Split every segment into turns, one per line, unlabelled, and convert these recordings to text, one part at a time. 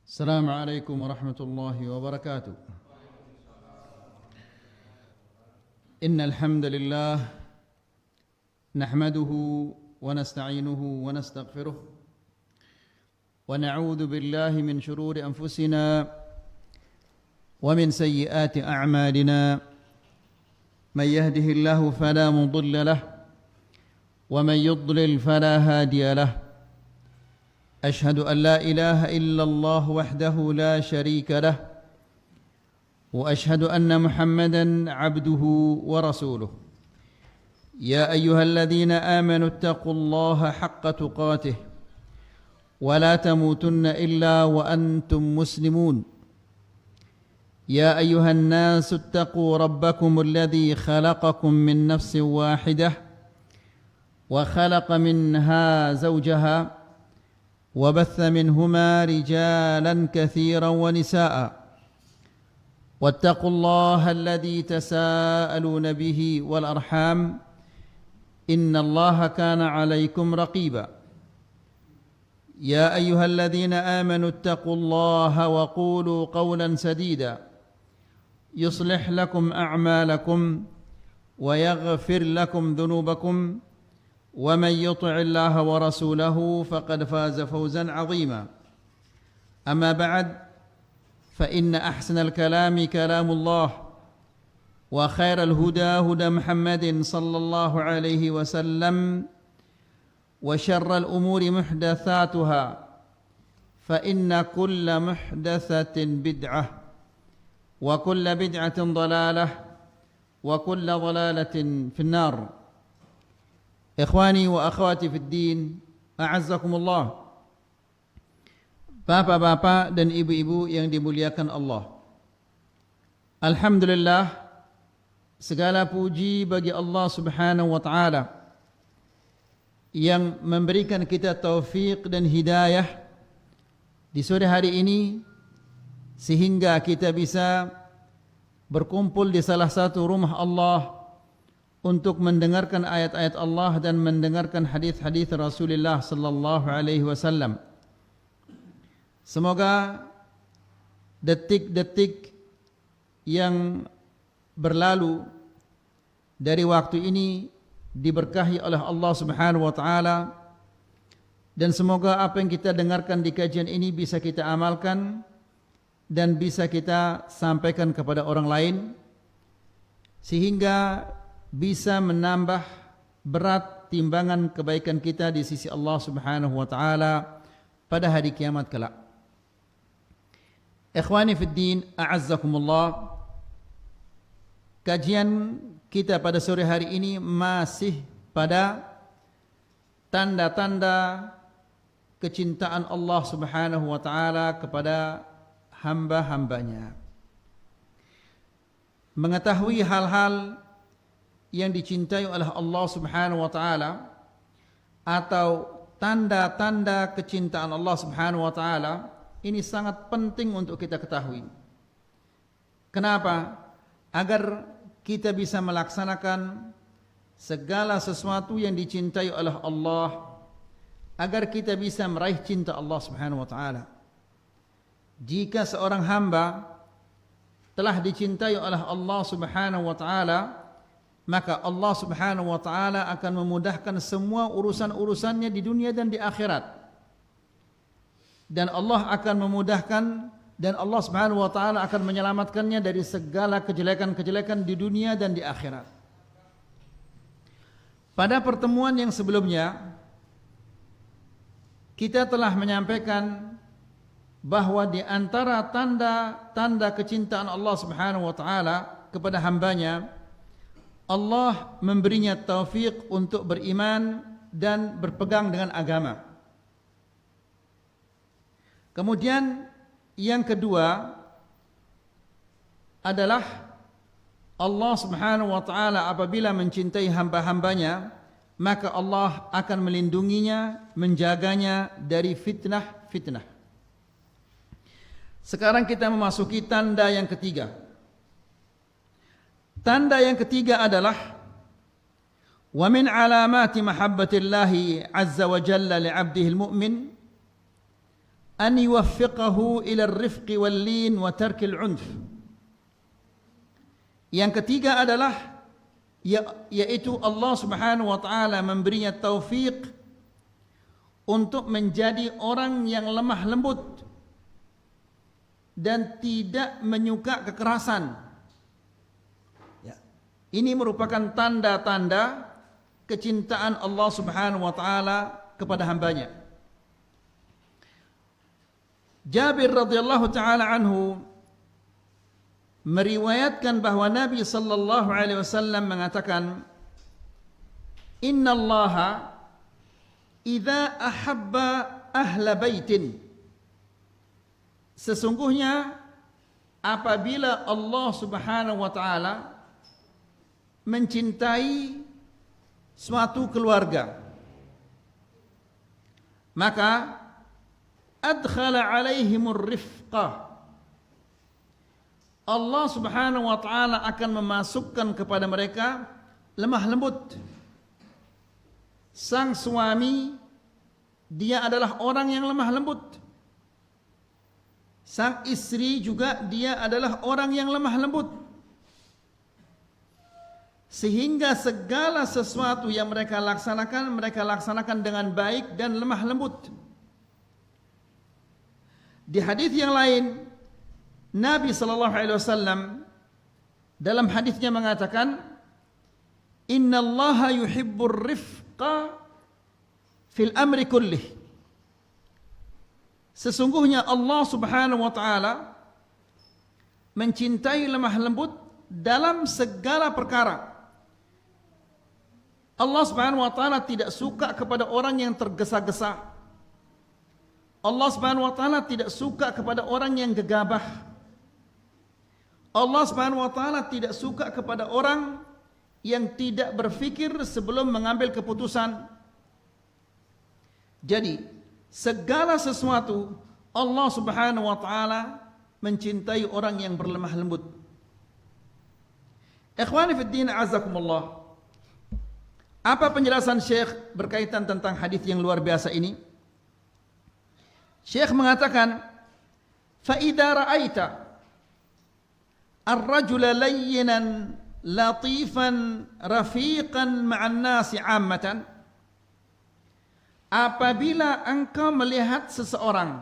السلام عليكم ورحمة الله وبركاته. إن الحمد لله نحمده ونستعينه ونستغفره ونعوذ بالله من شرور أنفسنا ومن سيئات أعمالنا. من يهده الله فلا مضل له ومن يضلل فلا هادي له. أشهد أن لا إله إلا الله وحده لا شريك له وأشهد أن محمدا عبده ورسوله. يا أيها الذين آمنوا اتقوا الله حق تقاته ولا تموتن إلا وأنتم مسلمون. يا أيها الناس اتقوا ربكم الذي خلقكم من نفس واحدة وخلق منها زوجها وبث منهما رجالا كثيرا ونساء. واتقوا الله الذي تساءلون به والأرحام إن الله كان عليكم رقيبا. يا أيها الذين آمنوا اتقوا الله وقولوا قولا سديدا يصلح لكم أعمالكم ويغفر لكم ذنوبكم ومن يطع الله ورسوله فقد فاز فوزا عظيما. أما بعد فإن أحسن الكلام كلام الله وخير الهدى هدى محمد صلى الله عليه وسلم وشر الأمور محدثاتها فإن كل محدثة بدعة وكل بدعة ضلالة وكل ضلالة في النار. Ikhwani wa akhwati fid din, a'azzakumullah. Bapak-bapak dan ibu-ibu yang dimuliakan Allah. Alhamdulillah, segala puji bagi Allah Subhanahu wa taala yang memberikan kita taufik dan hidayah di sore hari ini sehingga kita bisa berkumpul di salah satu rumah Allah untuk mendengarkan ayat-ayat Allah dan mendengarkan hadis-hadis Rasulullah sallallahu alaihi wasallam. Semoga detik-detik yang berlalu dari waktu ini diberkahi oleh Allah Subhanahu wa taala, dan semoga apa yang kita dengarkan di kajian ini bisa kita amalkan dan bisa kita sampaikan kepada orang lain sehingga bisa menambah berat timbangan kebaikan kita di sisi Allah Subhanahu wa taala pada hari kiamat kelak. Ikhwani fid din, a'azzakumullah. Kajian kita pada sore hari ini masih pada tanda-tanda kecintaan Allah Subhanahu wa taala kepada hamba-hambanya. Mengetahui hal-hal yang dicintai oleh Allah Subhanahu wa taala atau tanda-tanda kecintaan Allah Subhanahu wa taala ini sangat penting untuk kita ketahui. Kenapa? Agar kita bisa melaksanakan segala sesuatu yang dicintai oleh Allah, agar kita bisa meraih cinta Allah Subhanahu wa taala. Jika seorang hamba telah dicintai oleh Allah Subhanahu wa taala, maka Allah Subhanahu wa taala akan memudahkan semua urusan-urusannya di dunia dan di akhirat. Dan Allah akan memudahkan dan Allah Subhanahu wa taala akan menyelamatkannya dari segala kejelekan-kejelekan di dunia dan di akhirat. Pada pertemuan yang sebelumnya kita telah menyampaikan bahwa di antara tanda-tanda kecintaan Allah Subhanahu wa taala kepada hambanya, Allah memberinya taufik untuk beriman dan berpegang dengan agama. Kemudian yang kedua adalah Allah Subhanahu wa taala apabila mencintai hamba-hambanya, maka Allah akan melindunginya, menjaganya dari fitnah-fitnah. Sekarang kita memasuki tanda yang ketiga. Tanda yang ketiga adalah wa min alamati mahabbatillahi azza wa jalla li'abdihi al-mu'min an yuwaffiqahu ila ar-rifqi wal-lin wa tarkil 'unf. Yang ketiga adalah yaitu Allah Subhanahu wa taala memberinya taufik untuk menjadi orang yang lemah lembut dan tidak menyuka kekerasan. Ya. Ini merupakan tanda-tanda kecintaan Allah Subhanahu wa taala kepada hambanya. Jabir radhiyallahu taala anhu meriwayatkan bahwa Nabi sallallahu alaihi wasallam mengatakan, "Innallaha idza ahabba ahla baitin." Sesungguhnya apabila Allah Subhanahu wa taala mencintai suatu keluarga, maka adkhala alaihimur rifqah. Allah Subhanahu wa taala akan memasukkan kepada mereka lemah lembut. Sang suami dia adalah orang yang lemah lembut. Sang istri juga dia adalah orang yang lemah lembut. Sehingga segala sesuatu yang mereka laksanakan dengan baik dan lemah lembut. Di hadis yang lain, Nabi sallallahu alaihi wasallam dalam hadisnya mengatakan, "Innallaha yuhibbur rifqa fil amri kullih." Sesungguhnya Allah Subhanahu wa taala mencintai lemah lembut dalam segala perkara. Allah Subhanahu wa taala tidak suka kepada orang yang tergesa-gesa. Allah Subhanahu wa taala tidak suka kepada orang yang gegabah. Allah Subhanahu wa taala tidak suka kepada orang yang tidak berfikir sebelum mengambil keputusan. Jadi segala sesuatu Allah Subhanahu wa taala mencintai orang yang berlemah lembut. Ikhwani fid din, azakumullah. Apa penjelasan Syekh berkaitan tentang hadis yang luar biasa ini? Syekh mengatakan, "Fa idza ra'aita ar-rajula layyinan latifan rafiqan ma'an nasi 'ammatan." Apabila engkau melihat seseorang,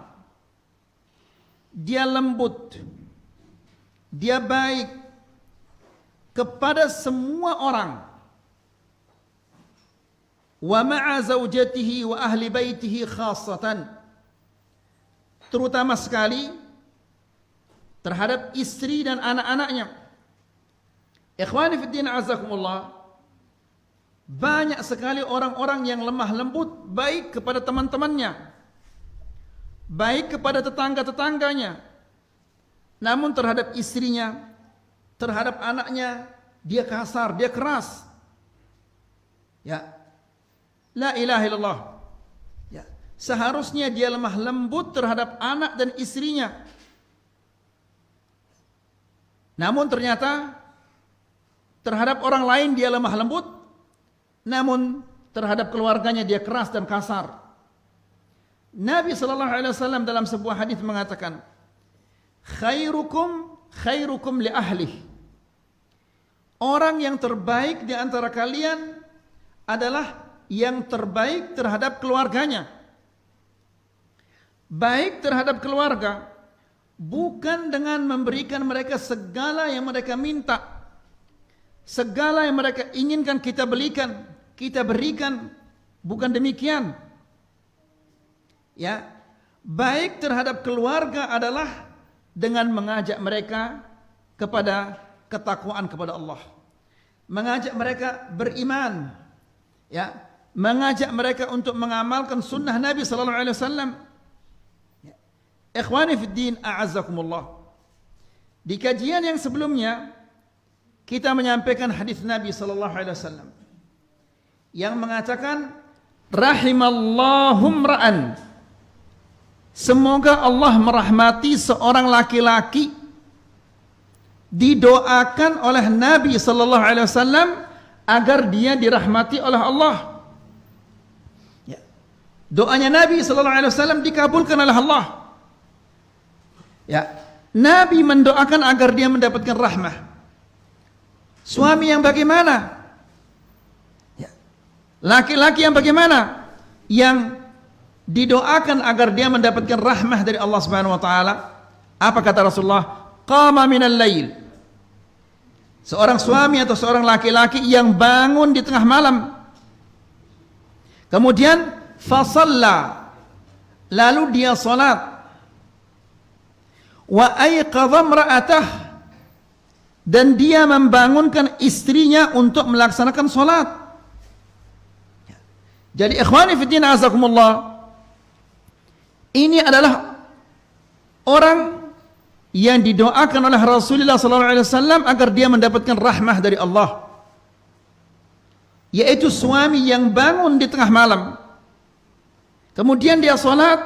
dia lembut, dia baik kepada semua orang, wa ma'a zaujatihi wa ahli baitihi khassatan, terutama sekali terhadap istri dan anak-anaknya. Ikhwani fid din, azakumullah. Banyak sekali orang-orang yang lemah lembut, baik kepada teman-temannya, baik kepada tetangga-tetangganya, namun terhadap istrinya, terhadap anaknya, dia kasar, dia keras. Ya, la ilaha illallah. Ya, seharusnya dia lemah lembut terhadap anak dan istrinya, namun ternyata terhadap orang lain dia lemah lembut, namun terhadap keluarganya dia keras dan kasar. Nabi sallallahu alaihi wasallam dalam sebuah hadis mengatakan, khairukum li ahli. Orang yang terbaik di antara kalian adalah yang terbaik terhadap keluarganya. Baik terhadap keluarga bukan dengan memberikan mereka segala yang mereka minta, segala yang mereka inginkan kita berikan, bukan demikian. Ya, baik terhadap keluarga adalah dengan mengajak mereka kepada ketakwaan kepada Allah, mengajak mereka beriman, ya, mengajak mereka untuk mengamalkan sunnah Nabi sallallahu alaihi wasallam. Ya. Ikhwani fid din, a'azzakumullah. Di kajian yang sebelumnya kita menyampaikan hadis Nabi sallallahu alaihi wasallam yang mengatakan, rahimallahum ra'an, semoga Allah merahmati seorang laki-laki, didoakan oleh Nabi sallallahu alaihi wasallam agar dia dirahmati oleh Allah. Ya. Doanya Nabi sallallahu alaihi wasallam dikabulkan oleh Allah. Ya, Nabi mendoakan agar dia mendapatkan rahmah. Suami yang bagaimana? Ya. Laki-laki yang bagaimana? Yang didoakan agar dia mendapatkan rahmah dari Allah Subhanahu wa taala. Apa kata Rasulullah? Qama minal lail. Seorang suami atau seorang laki-laki yang bangun di tengah malam. Kemudian fasalla, lalu dia salat. Wa ayqadha imra'atah, dan dia membangunkan istrinya untuk melaksanakan salat. Jadi ikhwani fi din azakumullah, ini adalah orang yang didoakan oleh Rasulullah SAW agar dia mendapatkan rahmah dari Allah, yaitu suami yang bangun di tengah malam, kemudian dia salat,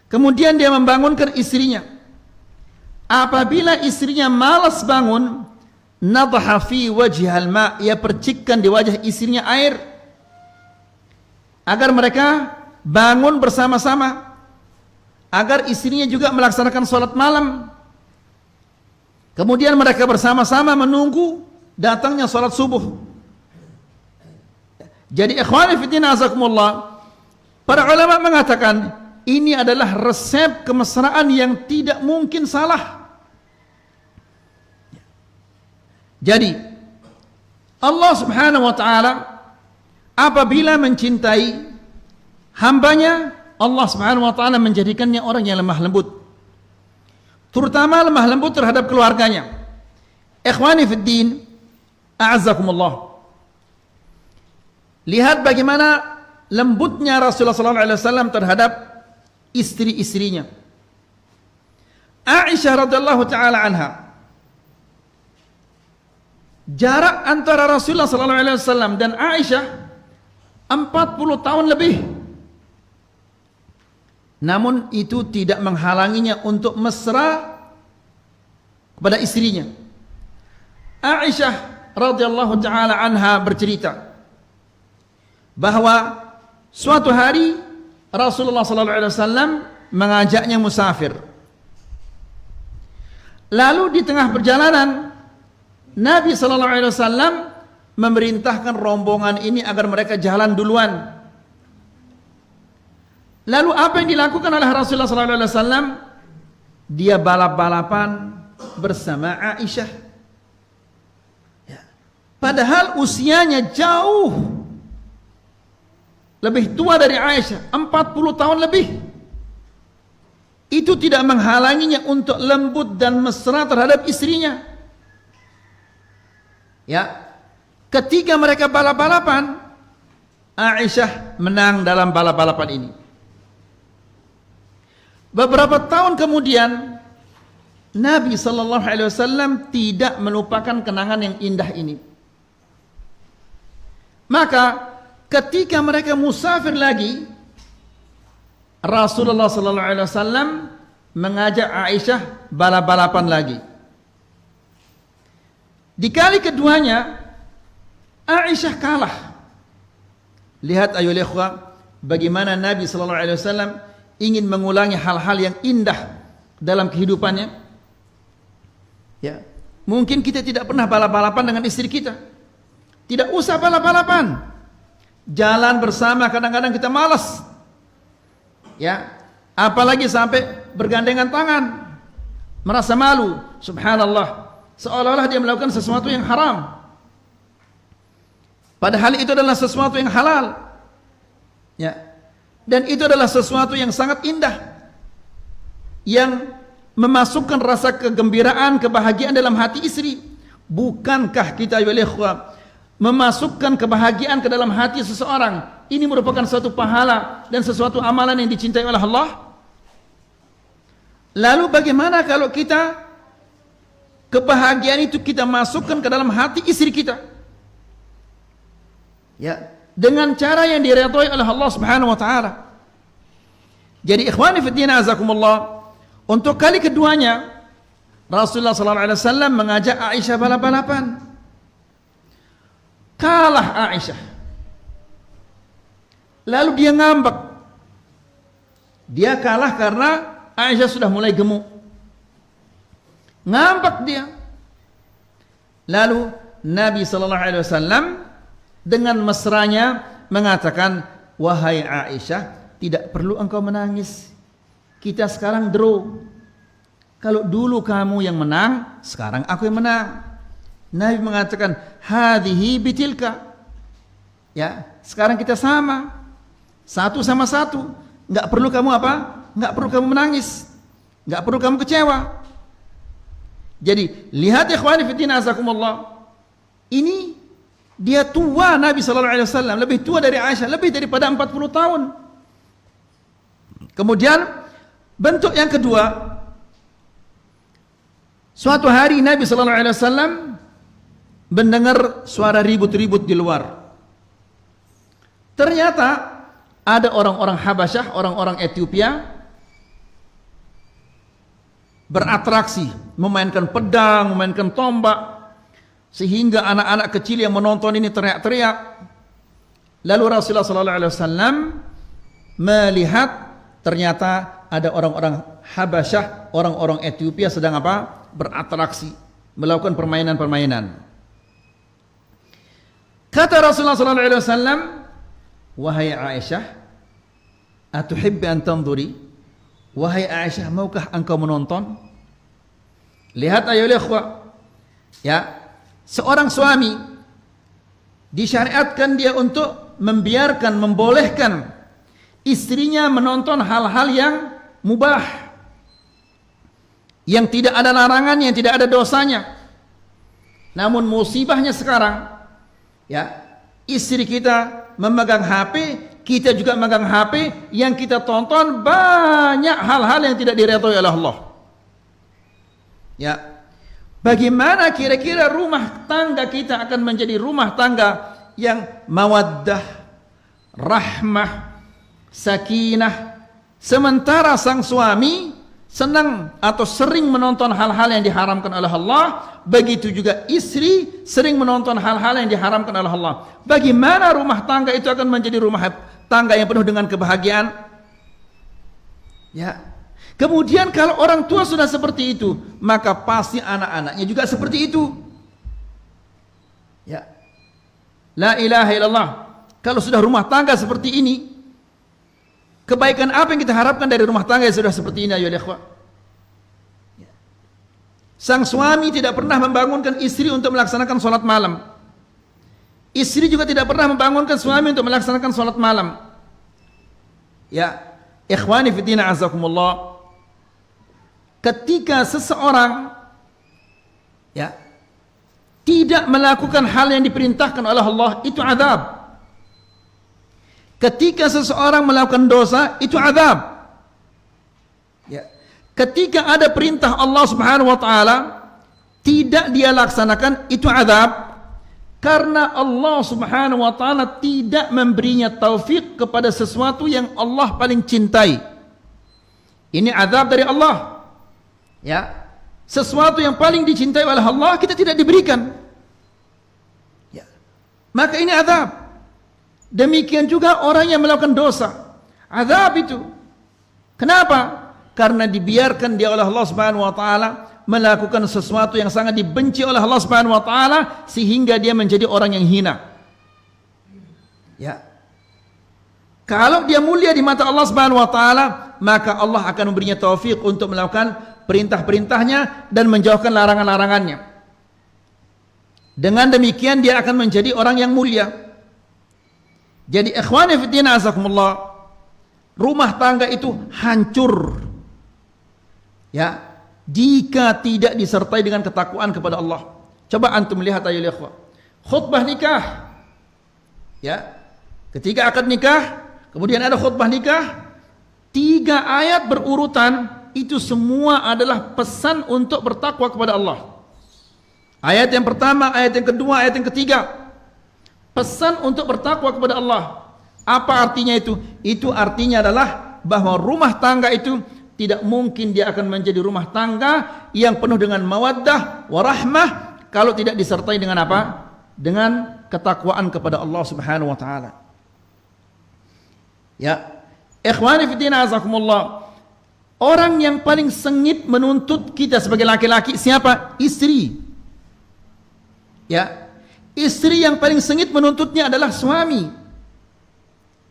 kemudian dia membangunkan istrinya. Apabila istrinya malas bangun, nadha fi wajhil ma, ia percikkan di wajah istrinya air agar mereka bangun bersama-sama, agar istrinya juga melaksanakan salat malam. Kemudian mereka bersama-sama menunggu datangnya salat subuh. Jadi ikhwani fi din azakumullah, para ulama mengatakan ini adalah resep kemesraan yang tidak mungkin salah. Jadi Allah Subhanahu wa taala apabila mencintai hambanya, Allah Subhanahu wa taala menjadikannya orang yang lemah lembut, terutama lemah lembut terhadap keluarganya. Ikhwani fid din, a'azzakumullah. Lihat bagaimana lembutnya Rasulullah SAW terhadap istri-istrinya. Aisyah radhiyallahu taala anha, jarak antara Rasulullah SAW dan Aisyah 40 tahun lebih. Namun itu tidak menghalanginya untuk mesra kepada istrinya. Aisyah radhiyallahu taala anha bercerita bahwa suatu hari Rasulullah SAW mengajaknya musafir. Lalu di tengah perjalanan Nabi SAW memerintahkan rombongan ini agar mereka jalan duluan. Lalu apa yang dilakukan oleh Rasulullah SAW? Dia balap-balapan bersama Aisyah. Ya. Padahal usianya jauh lebih tua dari Aisyah, 40 tahun lebih. Itu tidak menghalanginya untuk lembut dan mesra terhadap istrinya. Ya, ketika mereka balap-balapan, Aisyah menang dalam balap-balapan ini. Beberapa tahun kemudian, Nabi SAW tidak melupakan kenangan yang indah ini. Maka ketika mereka musafir lagi, Rasulullah SAW mengajak Aisyah balap-balapan lagi. Di kali keduanya Aisyah kalah. Lihat ayolah ikhwah, bagaimana Nabi SAW ingin mengulangi hal-hal yang indah dalam kehidupannya. Ya, mungkin kita tidak pernah balap-balapan dengan istri kita. Tidak usah balap-balapan. Jalan bersama kadang-kadang kita malas. Ya, apalagi sampai bergandengan tangan. Merasa malu, subhanallah. Seolah-olah dia melakukan sesuatu yang haram, padahal itu adalah sesuatu yang halal. Ya. Dan itu adalah sesuatu yang sangat indah, yang memasukkan rasa kegembiraan, kebahagiaan dalam hati istri. Bukankah kita ya ikhwah memasukkan kebahagiaan ke dalam hati seseorang? Ini merupakan suatu pahala dan sesuatu amalan yang dicintai oleh Allah. Lalu bagaimana kalau kita kebahagiaan itu kita masukkan ke dalam hati istri kita? Ya, dengan cara yang diridhai oleh Allah Subhanahu wa taala. Jadi ikhwani fi din azakumullah, untuk kali keduanya Rasulullah SAW mengajak Aisyah balap-balapan. Kalah Aisyah. Lalu dia ngambek. Dia kalah karena Aisyah sudah mulai gemuk. Ngambek dia. Lalu Nabi sallallahu alaihi wasallam dengan mesranya mengatakan, "Wahai Aisyah, tidak perlu engkau menangis. Kita sekarang draw. Kalau dulu kamu yang menang, sekarang aku yang menang." Nabi mengatakan, "Hadhihi bitilka." Ya, sekarang kita sama. Satu sama satu. Enggak perlu kamu apa? Enggak perlu kamu menangis. Enggak perlu kamu kecewa. Jadi, lihat ikhwani fillah azakumullah. Ini dia tua Nabi sallallahu alaihi wasallam, lebih tua dari Aisyah, lebih daripada 40 tahun. Kemudian bentuk yang kedua, suatu hari Nabi sallallahu alaihi wasallam mendengar suara ribut-ribut di luar. Ternyata ada orang-orang Habasyah, orang-orang Ethiopia beratraksi, memainkan pedang, memainkan tombak, sehingga anak-anak kecil yang menonton ini teriak-teriak. Lalu Rasulullah SAW melihat ternyata ada orang-orang Habasyah, orang-orang Ethiopia sedang apa? Beratraksi, melakukan permainan-permainan. Kata Rasulullah SAW, "Wahai Aisyah, atuhibbi an tanzuri?" Wahai Aisyah, maukah engkau menonton? Lihat ayolah ikhwah. Ya, seorang suami disyariatkan dia untuk membiarkan, membolehkan istrinya menonton hal-hal yang mubah, yang tidak ada larangannya, yang tidak ada dosanya. Namun musibahnya sekarang, ya, istri kita memegang HP, kita juga memegang HP, yang kita tonton banyak hal-hal yang tidak diridhoi oleh Allah. Ya, bagaimana kira-kira rumah tangga kita akan menjadi rumah tangga yang mawaddah, rahmah, sakinah, sementara sang suami senang atau sering menonton hal-hal yang diharamkan oleh Allah, begitu juga istri sering menonton hal-hal yang diharamkan oleh Allah. Bagaimana rumah tangga itu akan menjadi rumah tangga yang penuh dengan kebahagiaan? Ya. Kemudian kalau orang tua sudah seperti itu, maka pasti anak-anaknya juga seperti itu. Ya. La ilaha illallah. Kalau sudah rumah tangga seperti ini, kebaikan apa yang kita harapkan dari rumah tangga yang sudah seperti ini, ayo ikhwah? Sang suami tidak pernah membangunkan istri untuk melaksanakan sholat malam. Istri juga tidak pernah membangunkan suami untuk melaksanakan sholat malam. Ya, ikhwani fiddina azakumullah. Ketika seseorang, ya, tidak melakukan hal yang diperintahkan oleh Allah, itu azab. Ketika seseorang melakukan dosa, itu azab. Ya. Ketika ada perintah Allah Subhanahu wa taala tidak dia laksanakan, itu azab. Karena Allah Subhanahu wa taala tidak memberinya taufik kepada sesuatu yang Allah paling cintai. Ini azab dari Allah. Ya. Sesuatu yang paling dicintai oleh Allah kita tidak diberikan. Ya. Maka ini azab. Demikian juga orang yang melakukan dosa, azab itu. Kenapa? Karena dibiarkan dia oleh Allah Subhanahu wa taala melakukan sesuatu yang sangat dibenci oleh Allah Subhanahu wa taala sehingga dia menjadi orang yang hina. Ya. Kalau dia mulia di mata Allah Subhanahu wa taala, maka Allah akan memberinya taufik untuk melakukan perintah-perintahnya dan menjauhkan larangan-larangannya. Dengan demikian dia akan menjadi orang yang mulia. Jadi ikhwani fiddina azakumullah, rumah tangga itu hancur, ya, jika tidak disertai dengan ketakwaan kepada Allah. Coba antum lihat ayo ikhwah, khutbah nikah, ya, ketika akad nikah, kemudian ada khutbah nikah, 3 ayat berurutan, itu semua adalah pesan untuk bertakwa kepada Allah. Ayat yang pertama, ayat yang kedua, ayat yang ketiga, pesan untuk bertakwa kepada Allah. Apa artinya itu? Itu artinya adalah bahwa rumah tangga itu tidak mungkin dia akan menjadi rumah tangga yang penuh dengan mawaddah warahmah kalau tidak disertai dengan apa? Dengan ketakwaan kepada Allah Subhanahu wa taala. Ya, ikhwani fi din azakumullah. Orang yang paling sengit menuntut kita sebagai laki-laki siapa? Istri. Ya. Istri yang paling sengit menuntutnya adalah suami.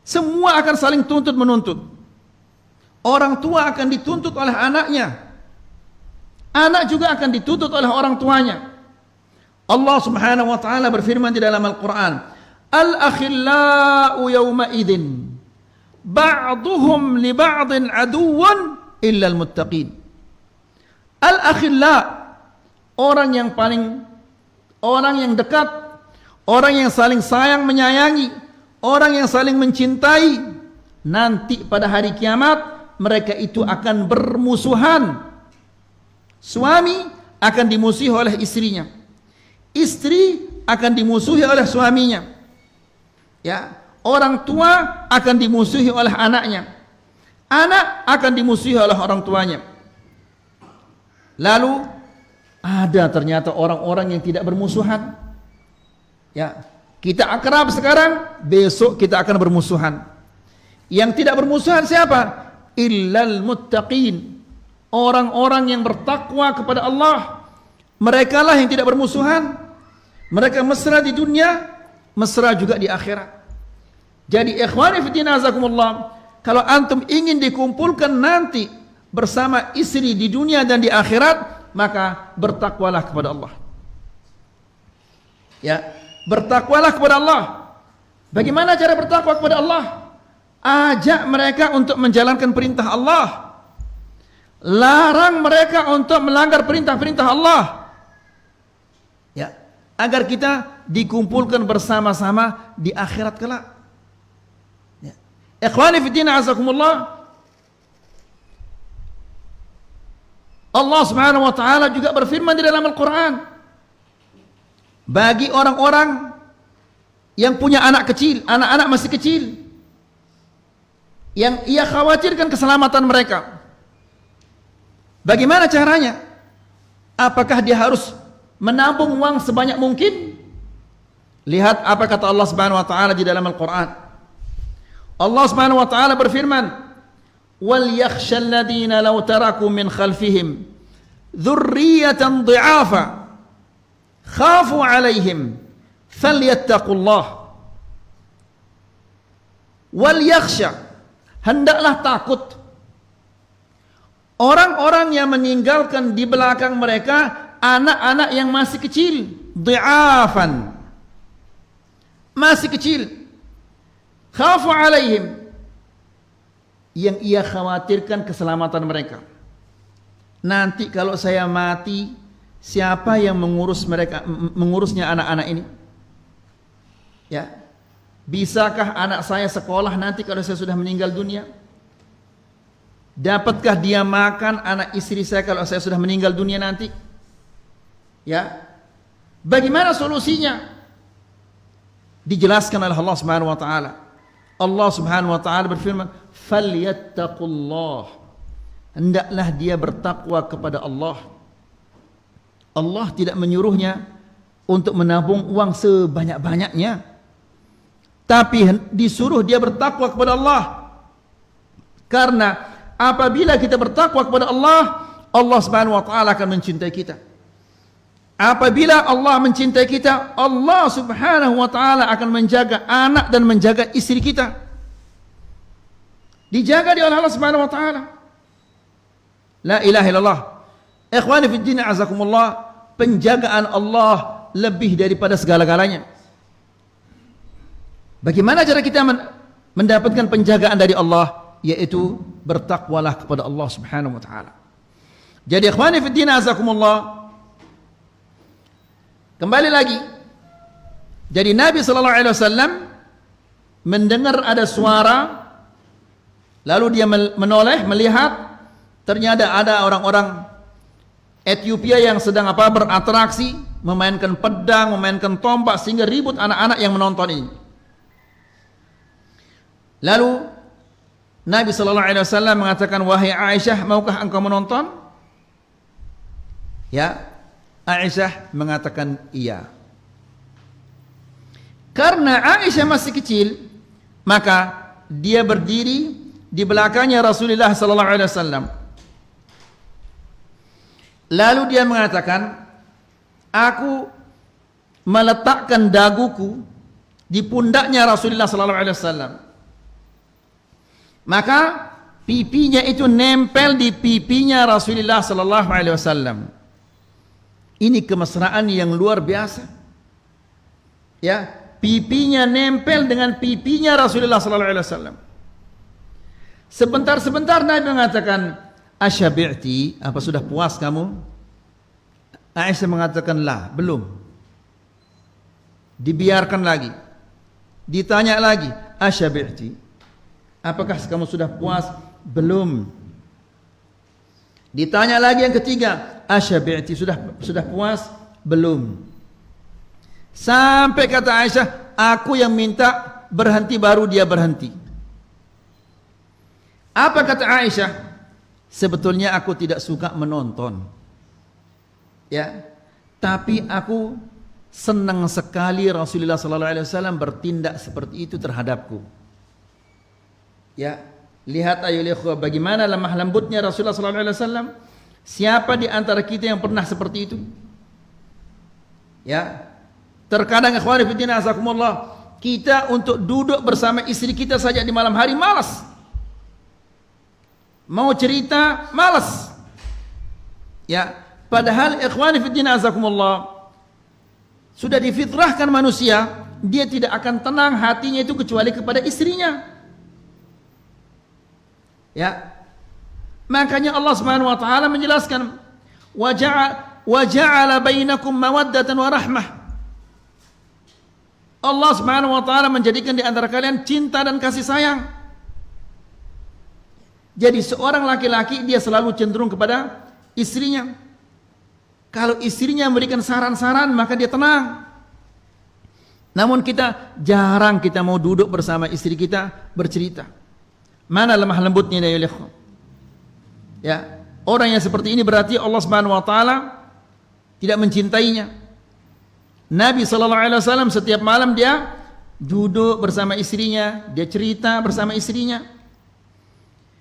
Semua akan saling tuntut menuntut. Orang tua akan dituntut oleh anaknya. Anak juga akan dituntut oleh orang tuanya. Allah Subhanahu wa taala berfirman di dalam Al-Qur'an, "Al-akhillau yawma idzin ba'duhum li ba'din aduwwan illa al-muttaqin." Al-akhilla, orang yang dekat, orang yang saling sayang menyayangi, orang yang saling mencintai, nanti pada hari kiamat mereka itu akan bermusuhan. Suami akan dimusuhi oleh istrinya, istri akan dimusuhi oleh suaminya, ya, orang tua akan dimusuhi oleh anaknya, anak akan dimusuhi oleh orang tuanya. Lalu ada ternyata orang-orang yang tidak bermusuhan. Ya, kita akrab sekarang, besok kita akan bermusuhan. Yang tidak bermusuhan siapa? Illal muttaqin. Orang-orang yang bertakwa kepada Allah. Mereka lah yang tidak bermusuhan. Mereka mesra di dunia, mesra juga di akhirat. Jadi ikhwani fillah azakumullah, kalau antum ingin dikumpulkan nanti bersama istri di dunia dan di akhirat, maka bertakwalah kepada Allah. Ya, bertakwalah kepada Allah. Bagaimana cara bertakwa kepada Allah? Ajak mereka untuk menjalankan perintah Allah. Larang mereka untuk melanggar perintah-perintah Allah. Ya, agar kita dikumpulkan bersama-sama di akhirat kelak. Ya. Ikhwani fi din azakumullah. Allah Subhanahu wa taala juga berfirman di dalam Al-Qur'an, bagi orang-orang yang punya anak kecil, anak-anak masih kecil, yang ia khawatirkan keselamatan mereka, bagaimana caranya? Apakah dia harus menabung uang sebanyak mungkin? Lihat apa kata Allah Subhanahu wa taala di dalam Al-Qur'an. Allah Subhanahu wa taala berfirman, wal yakhshal ladina law taraku min khalfihim dhurriyatan dhi'afa khafu alaihim falyattaqullah. Wal yakhsha, hendaklah takut orang-orang yang meninggalkan di belakang mereka anak-anak yang masih kecil, dhi'afan, masih kecil, khafu alaihim, yang ia khawatirkan keselamatan mereka. Nanti kalau saya mati, siapa yang mengurusnya anak-anak ini? Ya, bisakah anak saya sekolah nanti kalau saya sudah meninggal dunia? Dapatkah dia makan anak istri saya kalau saya sudah meninggal dunia nanti? Ya, bagaimana solusinya? Dijelaskan oleh Allah Subhanahu wa taala. Allah Subhanahu wa taala berfirman, falyattaqullah, hendaklah dia bertakwa kepada Allah. Allah tidak menyuruhnya untuk menabung uang sebanyak-banyaknya, tapi disuruh dia bertakwa kepada Allah. Karena apabila kita bertakwa kepada Allah, Allah Subhanahu wa taala akan mencintai kita. Apabila Allah mencintai kita, Allah Subhanahu wa taala akan menjaga anak dan menjaga istri kita. Dijaga oleh Allah Subhanahu wa taala. La ilaha illallah. Ikhwani fi din azakumullah, penjagaan Allah lebih daripada segala-galanya. Bagaimana cara kita mendapatkan penjagaan dari Allah? Yaitu bertakwalah kepada Allah Subhanahu wa taala. Jadi ikhwani fi din azakumullah, kembali lagi. Jadi Nabi sallallahu alaihi wasallam mendengar ada suara, lalu dia menoleh melihat, ternyata ada orang-orang Ethiopia yang sedang beratraksi, memainkan pedang, memainkan tombak, sehingga ribut anak-anak yang menonton ini. Lalu Nabi sallallahu alaihi wasallam mengatakan, wahai Aisyah, maukah engkau menonton? Ya, Aisyah mengatakan iya. Karena Aisyah masih kecil, maka dia berdiri di belakangnya Rasulullah sallallahu alaihi wasallam. Lalu dia mengatakan, aku meletakkan daguku di pundaknya Rasulullah sallallahu alaihi wasallam. Maka pipinya itu nempel di pipinya Rasulullah sallallahu alaihi wasallam. Ini kemesraan yang luar biasa. Ya, pipinya nempel dengan pipinya Rasulullah sallallahu alaihi wasallam. Sebentar-sebentar Nabi mengatakan, "Asyabi'ti, apa sudah puas kamu?" Aisyah mengatakan, "La, belum." Dibiarkan lagi. Ditanya lagi, "Asyabi'ti, apakah kamu sudah puas?" Belum. Ditanya lagi yang ketiga, "Asyabi'ti, sudah puas?" Belum. Sampai kata Aisyah, aku yang minta berhenti baru dia berhenti. Apa kata Aisyah? Sebetulnya aku tidak suka menonton. Ya, tapi aku senang sekali Rasulullah sallallahu alaihi wasallam bertindak seperti itu terhadapku. Ya, lihat ayo ikhwah bagaimana lemah lembutnya Rasulullah sallallahu alaihi wasallam. Siapa di antara kita yang pernah seperti itu? Ya. Terkadang ikhwani fillah azakumullah, kita untuk duduk bersama istri kita saja di malam hari malas. Mau cerita malas. Ya, padahal ikhwani fillah azakumullah, sudah difitrahkan manusia, dia tidak akan tenang hatinya itu kecuali kepada istrinya. Ya. Makanya Allah Subhanahu wa taala menjelaskan, wa ja'ala bainakum mawaddatan wa rahmah. Allah Subhanahu wa taala menjadikan di antara kalian cinta dan kasih sayang. Jadi seorang laki-laki dia selalu cenderung kepada istrinya. Kalau istrinya memberikan saran-saran maka dia tenang. Namun kita jarang kita mau duduk bersama istri kita bercerita. Mana lemah lembutnya ya ikhwan? Ya, orang yang seperti ini berarti Allah Subhanahu wa taala tidak mencintainya. Nabi sallallahu alaihi wasallam setiap malam dia duduk bersama istrinya, dia cerita bersama istrinya.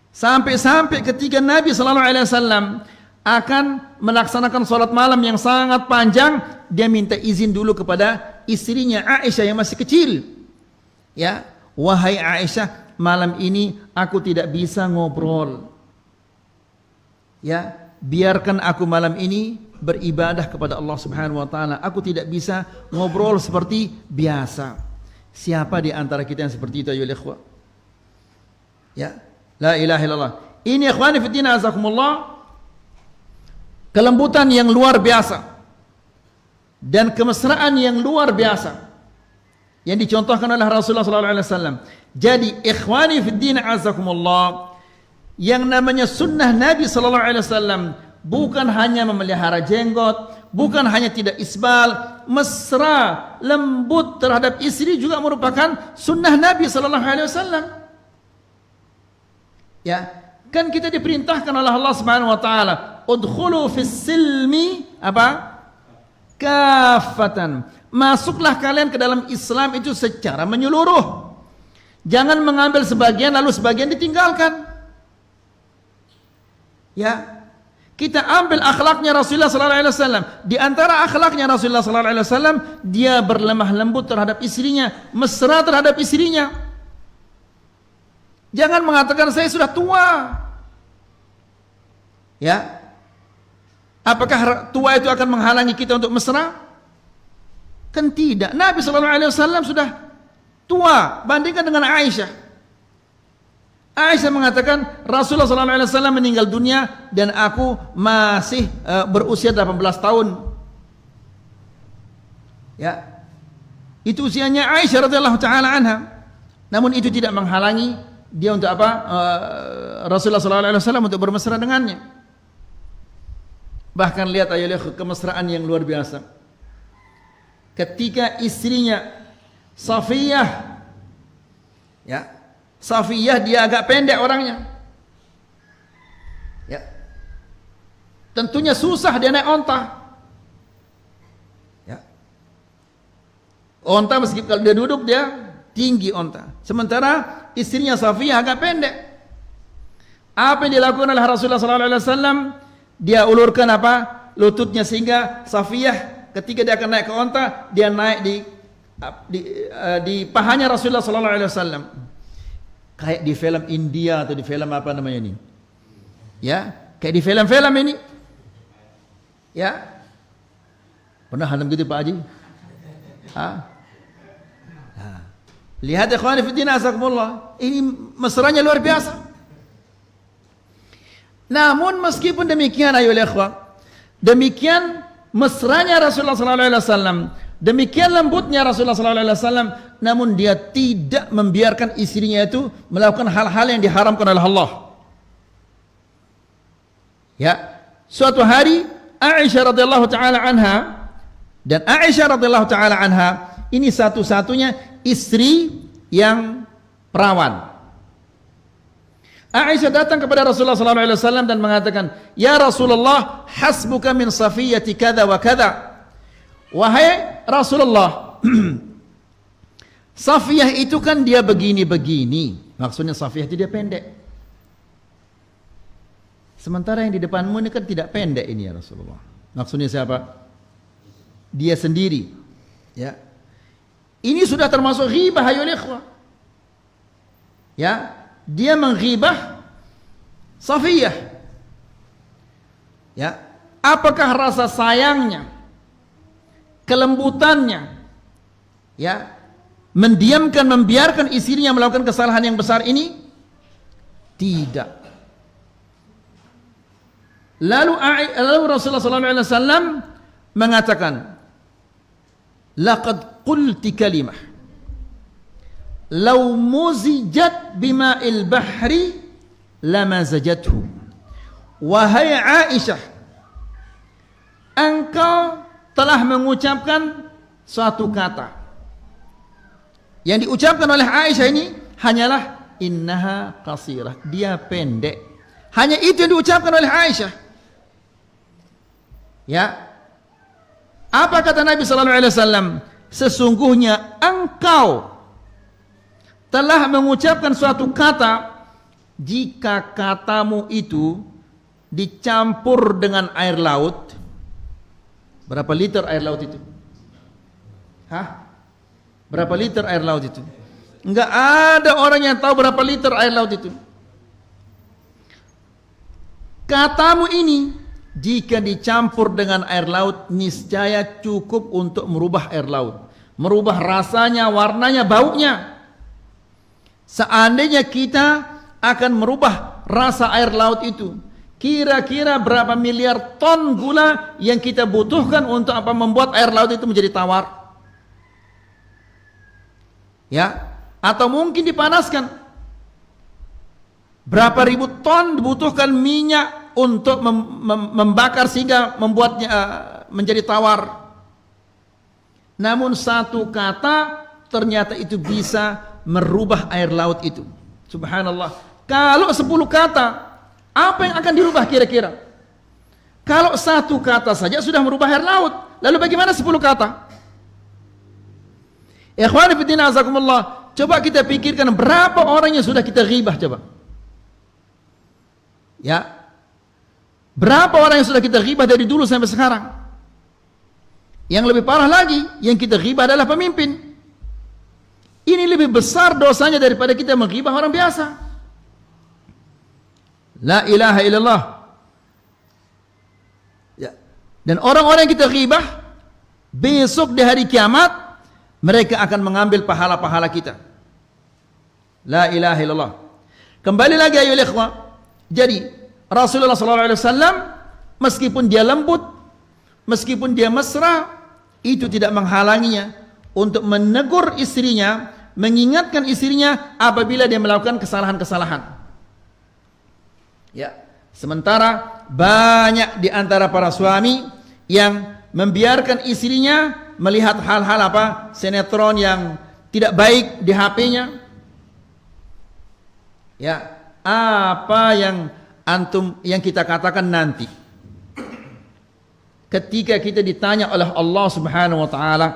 Sampai-sampai ketika Nabi sallallahu alaihi wasallam akan melaksanakan salat malam yang sangat panjang, dia minta izin dulu kepada istrinya Aisyah yang masih kecil. Ya, wahai Aisyah, malam ini aku tidak bisa ngobrol. Ya, biarkan aku malam ini beribadah kepada Allah Subhanahu wa taala. Aku tidak bisa ngobrol seperti biasa. Siapa di antara kita yang seperti itu ya ikhwah? Ya, la ilaha illallah. Ini ikhwani fi din azakumullah, kelembutan yang luar biasa dan kemesraan yang luar biasa yang dicontohkan oleh Rasulullah sallallahu alaihi wasallam. Jadi ikhwani fi din azakumullah, yang namanya sunnah Nabi sallallahu alaihi wasallam bukan hanya memelihara jenggot, bukan hanya tidak isbal, mesra, lembut terhadap istri juga merupakan sunnah Nabi sallallahu alaihi wasallam. Ya, kan kita diperintahkan oleh Allah Subhanahu wa taala, udkhulu fis silmi apa? Kafatan. Masuklah kalian ke dalam Islam itu secara menyeluruh. Jangan mengambil sebagian lalu sebagian ditinggalkan. Ya, kita ambil akhlaknya Rasulullah sallallahu alaihi wasallam. Di antara akhlaknya Rasulullah sallallahu alaihi wasallam, dia berlemah lembut terhadap istrinya, mesra terhadap istrinya. Jangan mengatakan saya sudah tua. Ya. Apakah tua itu akan menghalangi kita untuk mesra? Kan tidak. Nabi sallallahu alaihi wasallam sudah tua, bandingkan dengan Aisyah. Aisyah mengatakan Rasulullah SAW meninggal dunia dan aku masih berusia 18 tahun. Ya, itu usianya Aisyah radhiyallahu taala anha. Namun itu tidak menghalangi dia untuk apa? Rasulullah SAW untuk bermesra dengannya. Bahkan lihat ayolah kemesraan yang luar biasa. Ketika istrinya Safiyah, ya, Safiyah dia agak pendek orangnya. Ya. Tentunya susah dia naik onta. Ya. Onta meskipun kalau dia duduk dia tinggi onta. Sementara istrinya Safiyah agak pendek. Apa yang dilakukan oleh Rasulullah sallallahu alaihi wasallam? dia ulurkan apa? Lututnya, sehingga Safiyah ketika dia akan naik ke onta, dia naik di pahanya Rasulullah sallallahu alaihi wasallam. Kayak di film India atau di film apa namanya ini? Ya, kayak di film-film ini. Ya. Pernah hantam gitu Pak Haji? Lihat ikhwan fillah azakumullah, ini mesranya luar biasa. Namun meskipun demikian ayolah ikhwan, demikian mesranya Rasulullah sallallahu alaihi wasallam, demikian lembutnya Rasulullah sallallahu alaihi wasallam, namun dia tidak membiarkan istrinya itu melakukan hal-hal yang diharamkan oleh Allah. Ya, suatu hari Aisyah radhiyallahu taala anha, dan Aisyah radhiyallahu taala anha ini satu-satunya istri yang perawan. Aisyah datang kepada Rasulullah sallallahu alaihi wasallam dan mengatakan, "Ya Rasulullah, hasbuka min Safiyyati kadza wa kadza." Wahai Rasulullah, Safiyah itu kan dia begini-begini. Maksudnya Safiyah itu dia pendek. Sementara yang di depanmu ini kan tidak pendek ini ya Rasulullah. Maksudnya siapa? Dia sendiri. Ya. Ini sudah termasuk ghibah ayyuhal ikhwah. Ya, dia menghibah Safiyah. Ya, apakah rasa sayangnya, kelembutannya, ya, mendiamkan, membiarkan istrinya melakukan kesalahan yang besar ini? Tidak. Lalu Rasulullah SAW mengatakan, laqad qulti kalimah law muzijat bima'il bahri lamazajathu. Wahai Aisyah, engkau telah mengucapkan suatu kata. Yang diucapkan oleh Aisyah ini hanyalah innaha qasirah, dia pendek. Hanya itu yang diucapkan oleh Aisyah. Ya, apa kata Nabi sallallahu alaihi wasallam? Sesungguhnya engkau telah mengucapkan suatu kata, jika katamu itu dicampur dengan air laut. Berapa liter air laut itu? Hah? Berapa liter air laut itu? Enggak ada orang yang tahu berapa liter air laut itu. Katamu ini jika dicampur dengan air laut, niscaya cukup untuk merubah air laut, merubah rasanya, warnanya, baunya. Seandainya kita akan merubah rasa air laut itu, kira-kira berapa miliar ton gula yang kita butuhkan untuk apa? Membuat air laut itu menjadi tawar. Ya, atau mungkin dipanaskan. Berapa ribu ton dibutuhkan minyak untuk membakar sehingga membuatnya menjadi tawar. Namun satu kata ternyata itu bisa merubah air laut itu. Subhanallah. Kalau 10 kata, apa yang akan dirubah kira-kira? Kalau satu kata saja sudah merubah air laut, lalu bagaimana 10 kata? Ikhwani fillah azakumullah, coba kita pikirkan berapa orang yang sudah kita ghibah coba. Ya. Berapa orang yang sudah kita ghibah dari dulu sampai sekarang? Yang lebih parah lagi, yang kita ghibah adalah pemimpin. Ini lebih besar dosanya daripada kita menghibah orang biasa. La ilaha illallah. Ya. Dan orang-orang yang kita ghibah, besok di hari kiamat, mereka akan mengambil pahala-pahala kita. La ilaha illallah. Kembali lagi ayo ikhwah. Jadi Rasulullah SAW meskipun dia lembut, meskipun dia mesra, itu tidak menghalanginya untuk menegur istrinya, mengingatkan istrinya apabila dia melakukan kesalahan-kesalahan. Ya, sementara banyak di antara para suami yang membiarkan istrinya melihat hal-hal apa? Sinetron yang tidak baik di HP-nya. Ya, apa yang antum yang kita katakan nanti ketika kita ditanya oleh Allah Subhanahu wa taala,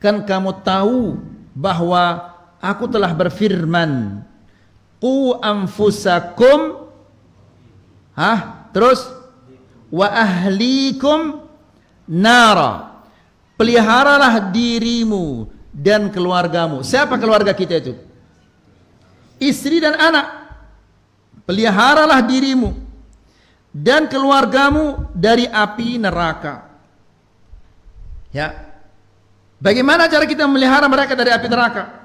kan kamu tahu bahwa aku telah berfirman, qu anfusakum Terus wa ahlikum nara. Peliharalah dirimu dan keluargamu. Siapa keluarga kita itu? Istri dan anak. Peliharalah dirimu dan keluargamu dari api neraka. Ya. Bagaimana cara kita memelihara mereka dari api neraka?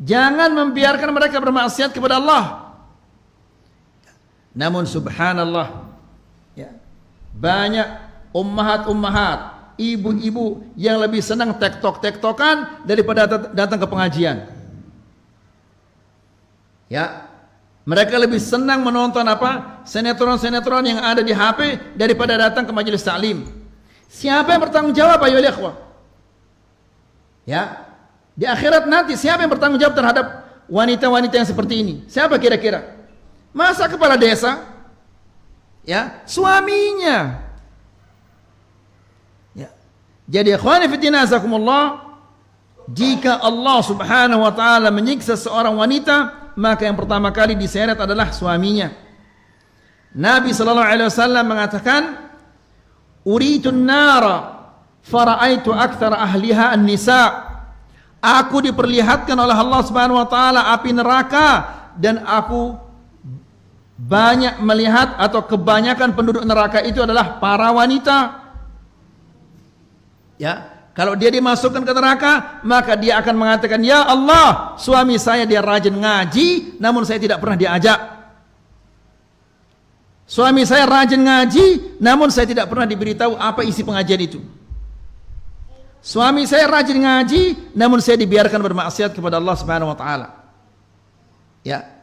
Jangan membiarkan mereka bermaksiat kepada Allah. Namun subhanallah, ya, banyak ummahat-ummahat, ibu-ibu yang lebih senang tektok-tektokan daripada datang ke pengajian. Ya, mereka lebih senang menonton apa? Sinetron-sinetron yang ada di HP daripada datang ke majelis taklim. Siapa yang bertanggung jawab ayo ikhwah? Ya, di akhirat nanti siapa yang bertanggung jawab terhadap wanita-wanita yang seperti ini? Siapa kira-kira? Masa kepala desa? Ya, suaminya. Ya. Jadi ikhwani fi din azakumullah, jika Allah Subhanahu wa taala menyiksa seorang wanita, maka yang pertama kali diseret adalah suaminya. Nabi sallallahu alaihi wasallam mengatakan, "Uritun nara fara'aitu aktsara ahliha an-nisa." Aku diperlihatkan oleh Allah Subhanahu wa taala api neraka dan aku banyak melihat atau kebanyakan penduduk neraka itu adalah para wanita. Ya, kalau dia dimasukkan ke neraka, maka dia akan mengatakan, "Ya Allah, suami saya dia rajin ngaji, namun saya tidak pernah diajak. Suami saya rajin ngaji, namun saya tidak pernah diberitahu apa isi pengajian itu. Suami saya rajin ngaji, namun saya dibiarkan bermaksiat kepada Allah Subhanahu wa taala." Ya.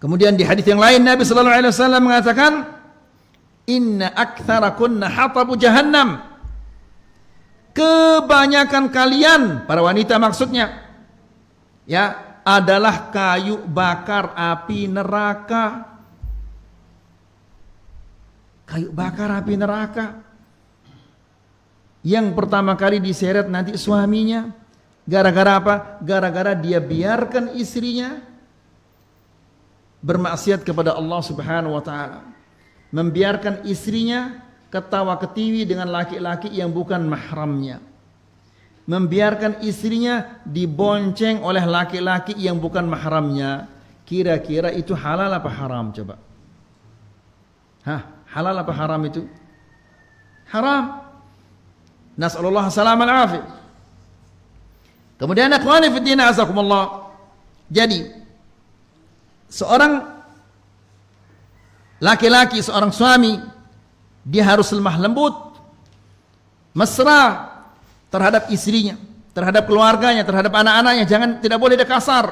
Kemudian di hadis yang lain Nabi sallallahu alaihi wasallam mengatakan, "Inna aktsarakunna hatabu jahannam." Kebanyakan kalian, para wanita maksudnya, ya, adalah kayu bakar api neraka. Kayu bakar api neraka. Yang pertama kali diseret nanti suaminya. Gara-gara apa? Gara-gara dia biarkan istrinya bermaksiat kepada Allah Subhanahu wa taala. Membiarkan istrinya ketawa ketiwi dengan laki-laki yang bukan mahramnya. Membiarkan istrinya dibonceng oleh laki-laki yang bukan mahramnya. Kira-kira itu halal apa haram coba? Hah, halal apa haram itu? Haram. Nas'alullah salaman afiyah. Kemudian akhwani fi din azakumullah. Jadi seorang laki-laki, seorang suami, dia harus lemah lembut, mesra terhadap istrinya, terhadap keluarganya, terhadap anak-anaknya. Tidak boleh dia kasar.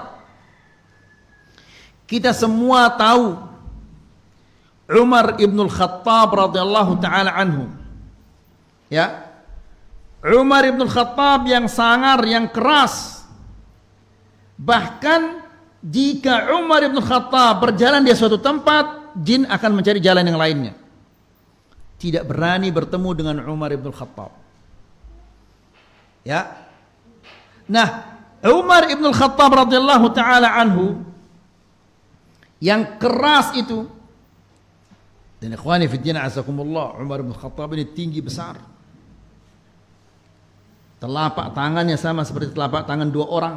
Kita semua tahu Umar ibn al-Khattab radhiyallahu taala anhu. Ya, Umar ibn al-Khattab yang sangar, yang keras. Bahkan jika Umar ibn Khattab berjalan di suatu tempat, jin akan mencari jalan yang lainnya. Tidak berani bertemu dengan Umar ibn Khattab. Ya. Nah, Umar ibn Khattab radhiyallahu taala anhu yang keras itu, dan ikhwani fi din azakumullah, Umar ibn Khattab ini tinggi besar. Telapak tangannya sama seperti telapak tangan dua orang.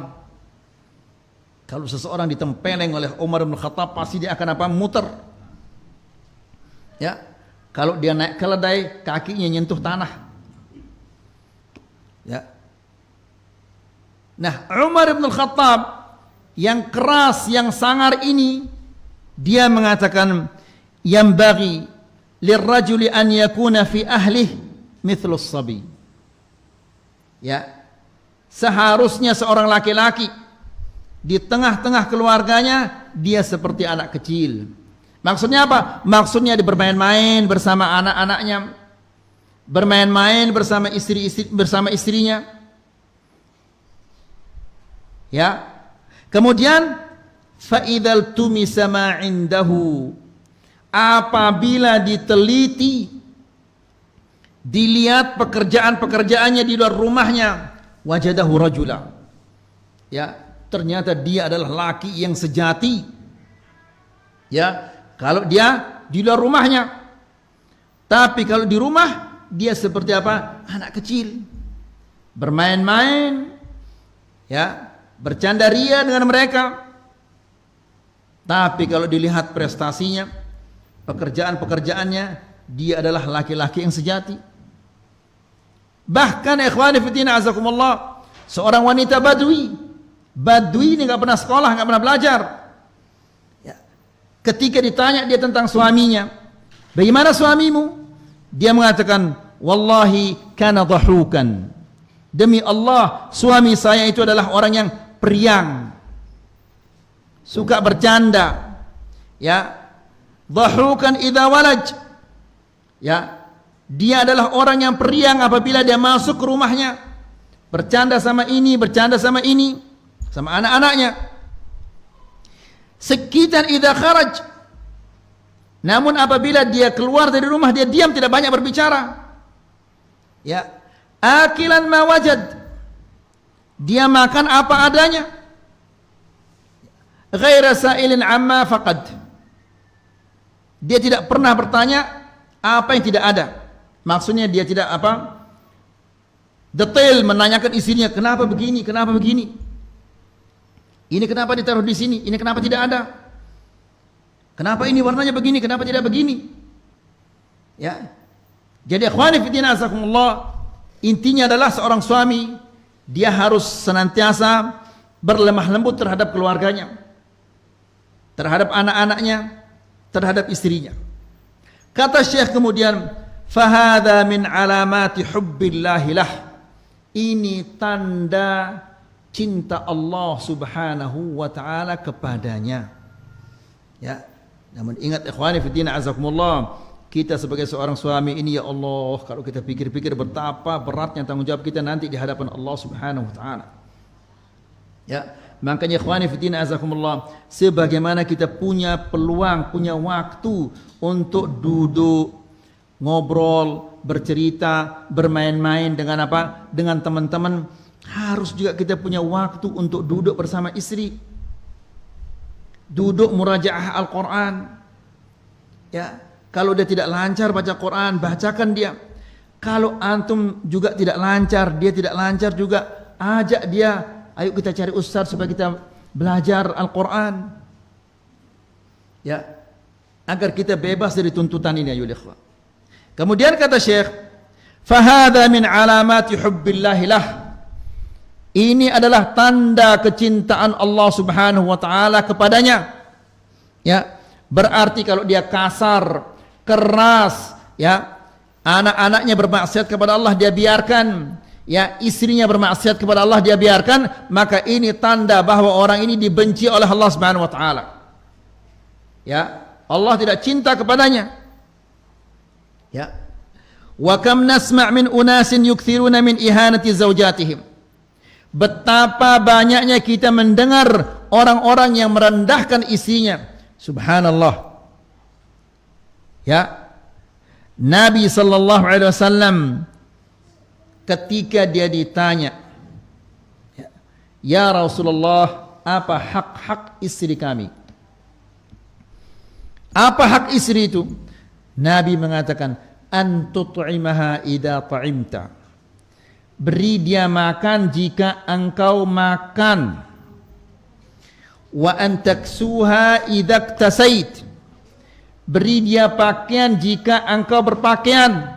Kalau seseorang ditempeleng oleh Umar bin Khattab, pasti dia akan apa? Muter. Ya. Kalau dia naik keledai, kakinya nyentuh tanah. Ya. Nah, Umar bin Khattab yang keras, yang sangar ini, dia mengatakan, "Yanbaghi lirrajuli an yakuna fi ahlih mithlu as-sabi." Ya. Seharusnya seorang laki-laki di tengah-tengah keluarganya dia seperti anak kecil. Maksudnya apa? Maksudnya dia bermain-main bersama anak-anaknya, bermain-main bersama istrinya. Ya. Kemudian fa idzal tumisa ma indahu, apabila diteliti, dilihat pekerjaan-pekerjaannya di luar rumahnya, wajadahu rajula. Ya, ternyata dia adalah laki yang sejati. Ya, kalau dia di luar rumahnya Tapi kalau di rumah dia seperti apa? Anak kecil, bermain-main, ya, bercanda ria dengan mereka. Tapi kalau dilihat prestasinya, pekerjaan-pekerjaannya, dia adalah laki-laki yang sejati. Bahkan ikhwani fillah azakumullah, seorang wanita badui ini nggak pernah sekolah, nggak pernah belajar. Ya. Ketika ditanya dia tentang suaminya, bagaimana suamimu? Dia mengatakan, wallahi kana dhahukan. Demi Allah, suami saya itu adalah orang yang periang, suka bercanda. Ya, dhahukan idza walaj. Ya, dia adalah orang yang periang apabila dia masuk ke rumahnya, bercanda sama ini, bercanda sama ini, sama anak-anaknya. Sekitan idza kharaj. Namun apabila dia keluar dari rumah, dia diam, tidak banyak berbicara. Ya, akilan ma wajad. Dia makan apa adanya. Ghaira sa'ilin amma faqad. Dia tidak pernah bertanya apa yang tidak ada. Maksudnya dia tidak detail menanyakan istrinya, kenapa begini, kenapa begini. Ini kenapa ditaruh di sini, ini kenapa tidak ada. Kenapa ini warnanya begini, kenapa tidak begini. Ya. Jadi ikhwani fillah azakumullah, intinya adalah seorang suami dia harus senantiasa berlemah lembut terhadap keluarganya, terhadap anak-anaknya, terhadap istrinya. Kata Syekh kemudian, fahadha min alamati hubbillahi lah. Ini tanda cinta Allah Subhanahu wa taala kepadanya. Ya. Namun ingat ikhwani fillah azakumullah, kita sebagai seorang suami ini, ya Allah, kalau kita pikir-pikir betapa beratnya tanggung jawab kita nanti di hadapan Allah Subhanahu wa taala. Ya, makanya ikhwani fillah azakumullah, sebagaimana kita punya peluang, punya waktu untuk duduk, ngobrol, bercerita, bermain-main dengan apa? Dengan teman-teman, harus juga kita punya waktu untuk duduk bersama istri. Duduk murajaah Al-Quran. Ya, kalau dia tidak lancar baca Quran, bacakan dia. Kalau antum juga tidak lancar, dia tidak lancar juga, ajak dia, ayo kita cari ustaz supaya kita belajar Al-Quran. Ya, agar kita bebas dari tuntutan ini, ayo ikhwah. Kemudian kata Syekh, fahadha min alamati hubbillahi lah. Ini adalah tanda kecintaan Allah Subhanahu wa taala kepadanya. Ya, berarti kalau dia kasar, keras, ya, anak-anaknya bermaksiat kepada Allah dia biarkan, ya, istrinya bermaksiat kepada Allah dia biarkan, maka ini tanda bahwa orang ini dibenci oleh Allah Subhanahu wa taala. Ya, Allah tidak cinta kepadanya. Ya. Wa kam nasma' min unasin yukthiruna min ihanati zaujatihim. Betapa banyaknya kita mendengar orang-orang yang merendahkan istrinya. Subhanallah. Ya. Nabi sallallahu alaihi wasallam ketika dia ditanya, ya Rasulullah, apa hak-hak istri kami? Apa hak istri itu? Nabi mengatakan, an tut'imaha idza ta'imta. Beri dia makan jika engkau makan. Wa an taksuha idza iktasait. Beri dia pakaian jika engkau berpakaian.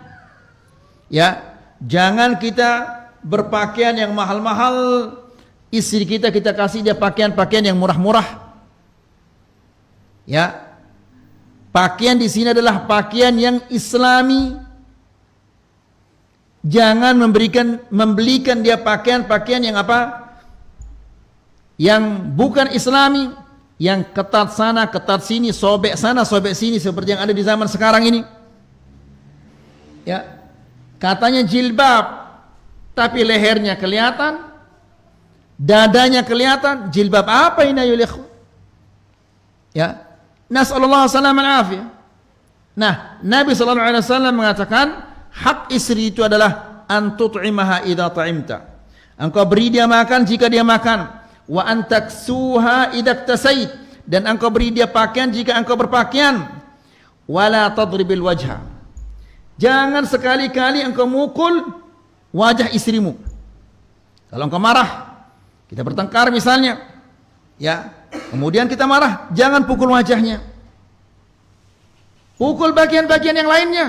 Ya, jangan kita berpakaian yang mahal-mahal, istri kita kasih dia pakaian-pakaian yang murah-murah. Ya. Pakaian di sini adalah pakaian yang Islami. Jangan membelikan dia pakaian-pakaian yang apa? Yang bukan Islami, yang ketat sana, ketat sini, sobek sana, sobek sini, seperti yang ada di zaman sekarang ini. Ya, katanya jilbab, tapi lehernya kelihatan, dadanya kelihatan. Jilbab apa ini ya ikhwan? Ya, nas'alullah salam al-afiyah. Nah, Nabi sallallahu alaihi wasallam mengatakan, hak istri itu adalah an tut'imaha idza ta'imta. Engkau beri dia makan jika dia makan. Wa an taksuha idza iktasait, dan engkau beri dia pakaian jika engkau berpakaian. Wala tadribil wajha. Jangan sekali-kali engkau mukul wajah istrimu. Kalau engkau marah, kita bertengkar misalnya, ya, kemudian kita marah, jangan pukul wajahnya. Pukul bagian-bagian yang lainnya.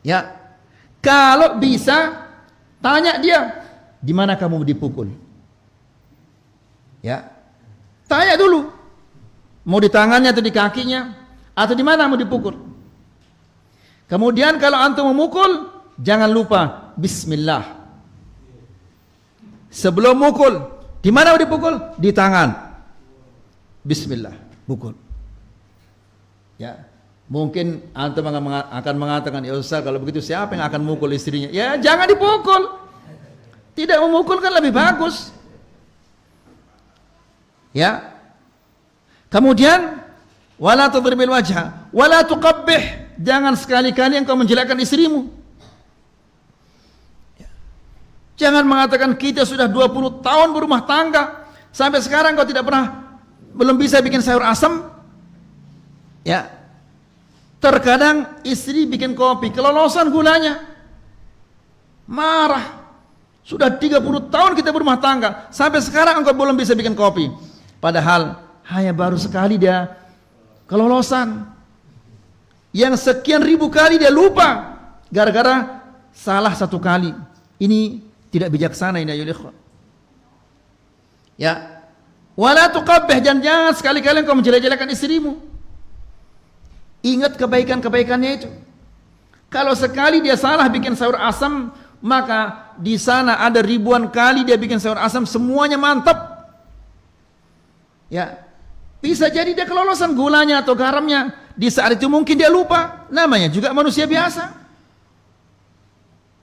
Ya. Kalau bisa, tanya dia, di mana kamu dipukul? Ya. Tanya dulu. Mau di tangannya atau di kakinya, atau di mana mau dipukul? Kemudian kalau antum memukul, jangan lupa bismillah. Sebelum mukul, di mana mau dipukul? Di tangan. Bismillah, pukul. Ya, mungkin antum akan mengatakan, ya Ustaz, kalau begitu siapa yang akan mukul istrinya? Ya, jangan dipukul. Tidak memukul kan lebih bagus. Ya. Kemudian wala tadribil wajha, wala tuqabbih. Jangan sekali-kali engkau menjelekkan istrimu. Ya. Jangan mengatakan kita sudah 20 tahun berumah tangga, sampai sekarang kau tidak pernah, belum bisa bikin sayur asam. Ya. Terkadang istri bikin kopi, kelolosan gulanya. Marah. Sudah 30 tahun kita berumah tangga, sampai sekarang engkau belum bisa bikin kopi. Padahal hanya baru sekali dia kelolosan. Yang sekian ribu kali dia lupa gara-gara salah satu kali. Ini tidak bijaksana ini ayyuhal ikhwan. Ya. Wala tuqabbih, jangan sekali-kali engkau menjelek-jelekan istrimu. Ingat kebaikan-kebaikannya itu. Kalau sekali dia salah bikin sayur asam, maka di sana ada ribuan kali dia bikin sayur asam, semuanya mantap. Ya. Bisa jadi dia kelolosan gulanya atau garamnya. Di saat itu mungkin dia lupa. Namanya juga manusia biasa.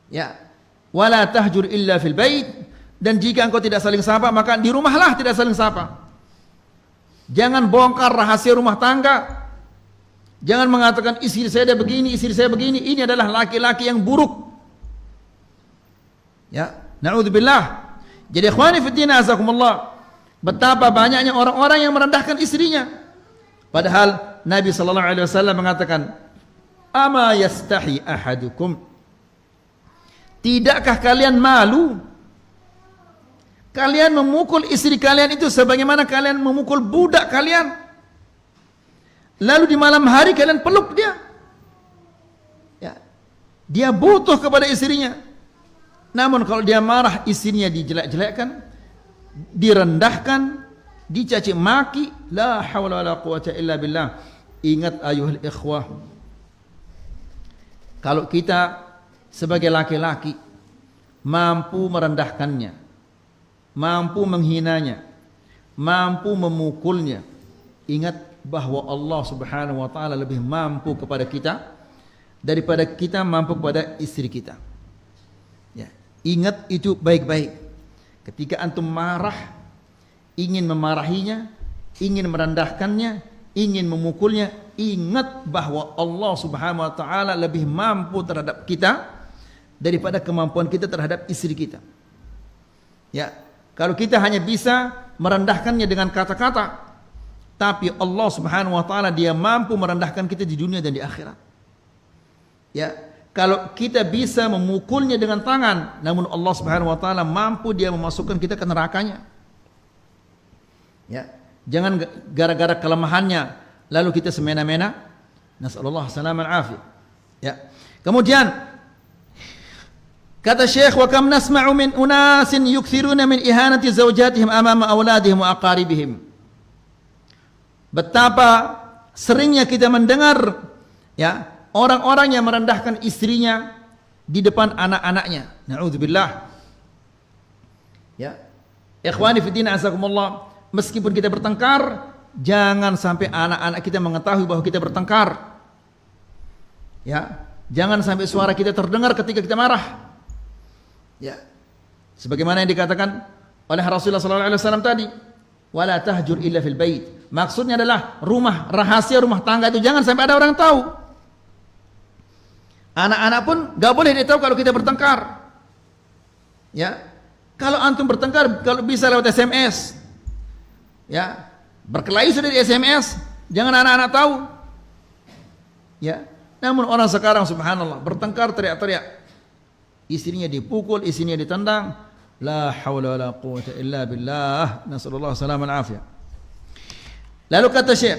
Ya. Wala tahjur illa fil bait. Dan jika engkau tidak saling sapa, maka di rumahlah tidak saling sapa. Jangan bongkar rahasia rumah tangga. Jangan mengatakan istri saya begini, istri saya begini. Ini adalah laki-laki yang buruk. Ya, na'udzubillah. Jadi ikhwani fiddin azakumullah, betapa banyaknya orang-orang yang merendahkan istrinya. Padahal Nabi sallallahu alaihi wasallam mengatakan, "Ama yastahi ahadukum?" Tidakkah kalian malu? Kalian memukul istri kalian itu sebagaimana kalian memukul budak kalian. Lalu di malam hari kalian peluk dia. Ya. Dia butuh kepada istrinya. Namun kalau dia marah, istrinya dijelek-jelekkan, direndahkan, dicaci maki. La haula wala quwata illa billah. Ingat ayuhal ikhwah, kalau kita sebagai laki-laki mampu merendahkannya, mampu menghinanya, mampu memukulnya, ingat bahwa Allah Subhanahu wa taala lebih mampu kepada kita daripada kita mampu kepada istri kita. Ya, ingat itu baik-baik. Ketika antum marah, ingin memarahinya, ingin merendahkannya, ingin memukulnya, ingat bahwa Allah Subhanahu wa taala lebih mampu terhadap kita daripada kemampuan kita terhadap istri kita. Ya, kalau kita hanya bisa merendahkannya dengan kata-kata, tapi Allah Subhanahu wa taala dia mampu merendahkan kita di dunia dan di akhirat. Ya, kalau kita bisa memukulnya dengan tangan, namun Allah Subhanahu wa taala mampu dia memasukkan kita ke nerakanya. Ya, jangan gara-gara kelemahannya lalu kita semena-mena. Nasallallahu salaman afiyah. Ya. Kemudian kata Syekh, wa kam nasma'u min unasin yukthiruna min ihanati zawjatihim amama auladihim wa aqaribihim. Betapa seringnya kita mendengar ya orang-orang yang merendahkan istrinya di depan anak-anaknya. Na'udzubillah. Ya. Ikhwani fi din azakumullah, meskipun kita bertengkar, jangan sampai anak-anak kita mengetahui bahwa kita bertengkar. Ya, jangan sampai suara kita terdengar ketika kita marah. Ya. Sebagaimana yang dikatakan oleh Rasulullah sallallahu alaihi wasallam tadi, wala tahjur illa fil bait. Maksudnya adalah rumah, rahasia rumah tangga itu jangan sampai ada orang tahu. Anak-anak pun enggak boleh dia tahu kalau kita bertengkar. Ya. Kalau antum bertengkar, kalau bisa lewat SMS. Ya. Berkelahi sudah di SMS, jangan anak-anak tahu. Ya. Namun orang sekarang subhanallah bertengkar teriak-teriak. Istrinya dipukul, istrinya ditendang. La haula wala quwwata illa billah. Nasallallahu salaman afiyah. Lalu kata Syekh,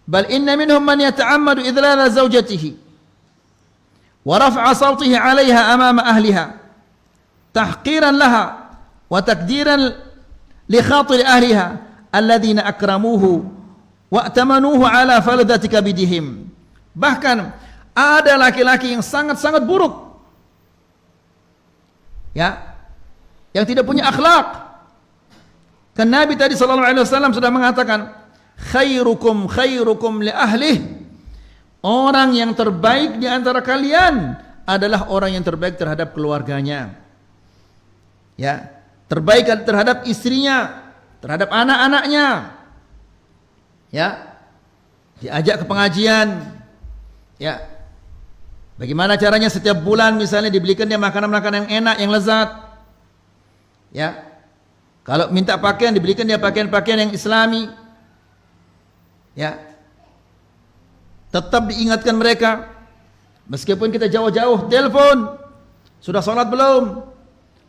bal inna minhum man yata'ammadu idlala zawjatihi wa raf'a sawtihi 'alayha amama ahliha tahqiran laha wa takdiran li khatir ahliha alladhina akramuhu wa atamanuhu 'ala faladati kabidihim. Bahkan ada laki-laki yang sangat-sangat buruk, ya, yang tidak punya akhlak. Kan Nabi tadi sallallahu alaihi wasallam sudah mengatakan, khairukum khairukum li ahlih. Orang yang terbaik di antara kalian adalah orang yang terbaik terhadap keluarganya. Ya, terbaik terhadap istrinya, terhadap anak-anaknya. Ya. Diajak ke pengajian. Ya, bagaimana caranya setiap bulan misalnya dibelikan dia makanan-makanan yang enak, yang lezat. Ya, kalau minta pakaian dibelikan dia pakaian-pakaian yang islami. Ya, tetap diingatkan mereka, meskipun kita jauh-jauh telepon, sudah sholat belum?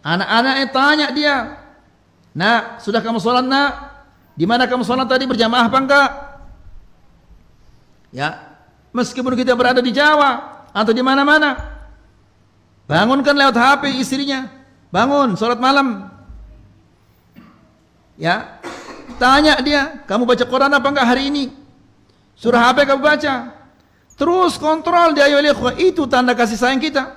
Anak-anaknya tanya dia, nak, sudah kamu sholat nak? Di mana kamu sholat tadi, berjamaah apa enggak? Ya. Meskipun kita berada di Jawa atau di mana-mana, bangunkan lewat HP istrinya, bangun sholat malam. Ya, tanya dia, kamu baca Quran apa enggak hari ini? Surah apa kamu baca? Terus kontrol dia, itu tanda kasih sayang kita.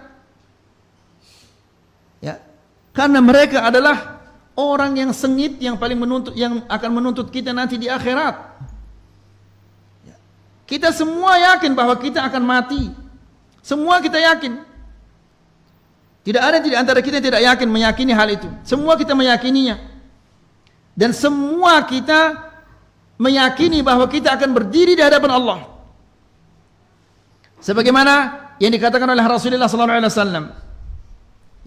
Ya, karena mereka adalah orang yang sengit, yang paling menuntut, yang akan menuntut kita nanti di akhirat. Kita semua yakin bahwa kita akan mati. Semua kita yakin. Tidak ada di antara kita yang tidak yakin meyakini hal itu. Semua kita meyakininya. Dan semua kita meyakini bahwa kita akan berdiri di hadapan Allah. Sebagaimana yang dikatakan oleh Rasulullah sallallahu alaihi wasallam.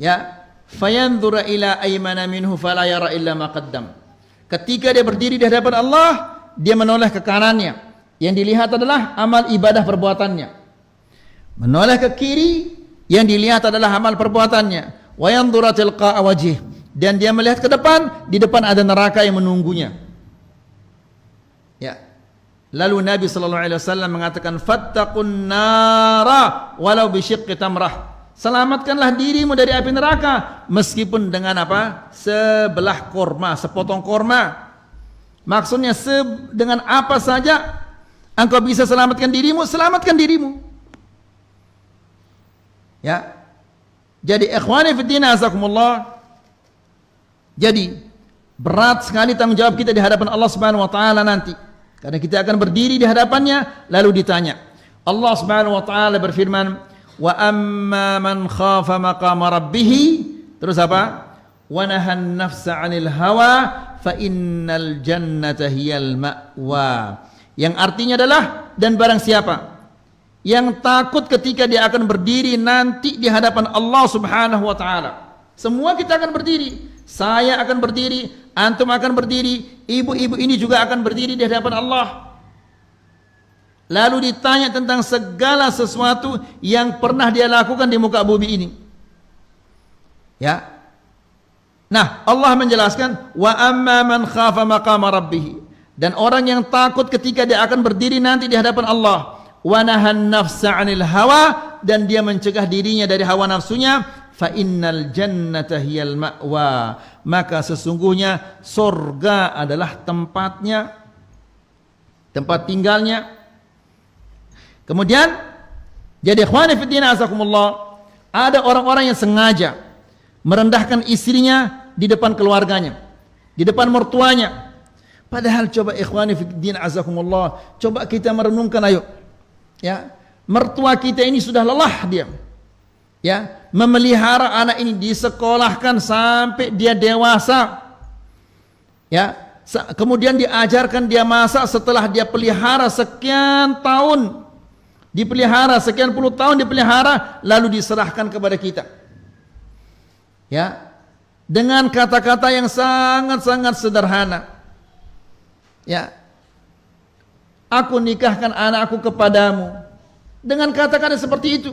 Ya, fayanzura ila aymana minhu fala yara illa ma qaddam. Ketika dia berdiri di hadapan Allah, dia menoleh ke kanannya. Yang dilihat adalah amal ibadah perbuatannya. Menoleh ke kiri, yang dilihat adalah amal perbuatannya. Wa yanzura tilqa'a wajih, dan dia melihat ke depan, di depan ada neraka yang menunggunya. Ya. Lalu Nabi sallallahu alaihi wasallam mengatakan, fattaqun nara walau bisyiqqi tamrah. Selamatkanlah dirimu dari api neraka meskipun dengan apa? Sebelah korma, sepotong korma. Maksudnya dengan apa saja engkau bisa selamatkan dirimu, selamatkan dirimu. Ya. Jadi ikhwani fiddin azakumullah. Jadi berat sekali tanggung jawab kita di hadapan Allah Subhanahu wa taala nanti. Karena kita akan berdiri di hadapannya lalu ditanya. Allah Subhanahu wa taala berfirman, "Wa amma man khafa maqama rabbih." Terus apa? "Wa nahan nafsa 'anil hawa fa innal jannata hiyal ma'wa." Yang artinya adalah, dan barang siapa yang takut ketika dia akan berdiri nanti di hadapan Allah Subhanahu wa taala. Semua kita akan berdiri. Saya akan berdiri, antum akan berdiri, ibu-ibu ini juga akan berdiri di hadapan Allah. Lalu ditanya tentang segala sesuatu yang pernah dia lakukan di muka bumi ini. Ya. Nah, Allah menjelaskan, wa amma man khafa maqama rabbih. Dan orang yang takut ketika dia akan berdiri nanti di hadapan Allah, wa nahan nafsa 'anil hawa, dan dia mencegah dirinya dari hawa nafsunya, fa innal jannata hiyal ma'wa, maka sesungguhnya surga adalah tempatnya, tempat tinggalnya. Kemudian jadi ikhwani fiddin azakumullah, ada orang-orang yang sengaja merendahkan istrinya di depan keluarganya, di depan mertuanya. Padahal coba ikhwani fiddin azakumullah, coba kita merenungkan, ayo. Ya, mertua kita ini sudah lelah dia. Ya, memelihara anak ini, disekolahkan sampai dia dewasa. Ya, kemudian diajarkan dia masak setelah dia pelihara sekian tahun. Dipelihara sekian puluh tahun dipelihara, lalu diserahkan kepada kita. Ya, dengan kata-kata yang sangat-sangat sederhana. Ya, aku nikahkan anakku kepadamu dengan kata-kata seperti itu.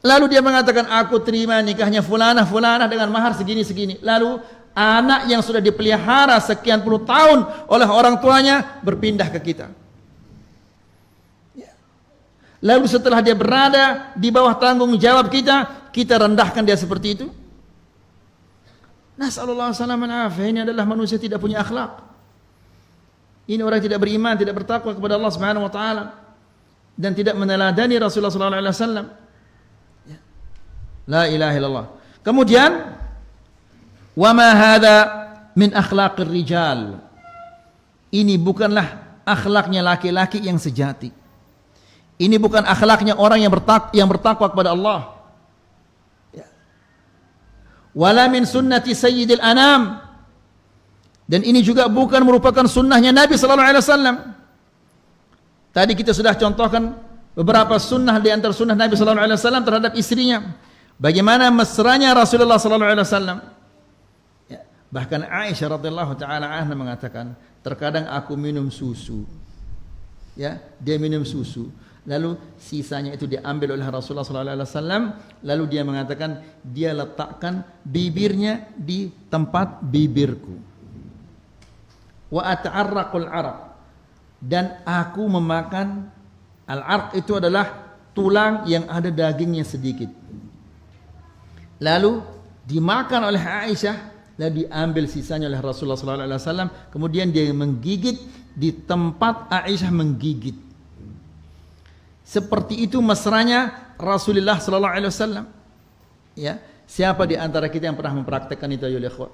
Lalu dia mengatakan, aku terima nikahnya fulanah dengan mahar segini-segini. Lalu anak yang sudah dipelihara sekian puluh tahun oleh orang tuanya berpindah ke kita. Lalu setelah dia berada di bawah tanggung jawab kita, kita rendahkan dia seperti itu. Nasallallahu alaihi wasallam, ini adalah manusia tidak punya akhlak. Ini orang tidak beriman, tidak bertakwa kepada Allah Subhanahu wa taala dan tidak meneladani Rasulullah sallallahu alaihi wasallam. La ilaha illallah. Kemudian wa ma hadza min akhlaqir rijal. Ini bukanlah akhlaknya laki-laki yang sejati. Ini bukan akhlaknya orang yang bertakwa kepada Allah. Wala min sunnati sayyidil anam. Dan ini juga bukan merupakan sunnahnya Nabi sallallahu alaihi wasallam. Tadi kita sudah contohkan beberapa sunnah di antara sunnah Nabi sallallahu alaihi wasallam terhadap istrinya. Bagaimana mesranya Rasulullah sallallahu alaihi wasallam. Bahkan Aisyah radhiyallahu taala anha mengatakan, terkadang aku minum susu. Ya, dia minum susu. Lalu sisanya itu diambil oleh Rasulullah sallallahu alaihi wasallam, lalu dia mengatakan, dia letakkan bibirnya di tempat bibirku. Wa ata'arraqul 'araq. Dan aku memakan al-'arq itu adalah tulang yang ada dagingnya sedikit. Lalu dimakan oleh Aisyah, lalu diambil sisanya oleh Rasulullah sallallahu alaihi wasallam, kemudian dia menggigit di tempat Aisyah menggigit. Seperti itu mesranya Rasulullah sallallahu alaihi wasallam. Ya, siapa di antara kita yang pernah mempraktekkan itu ya ikhwah?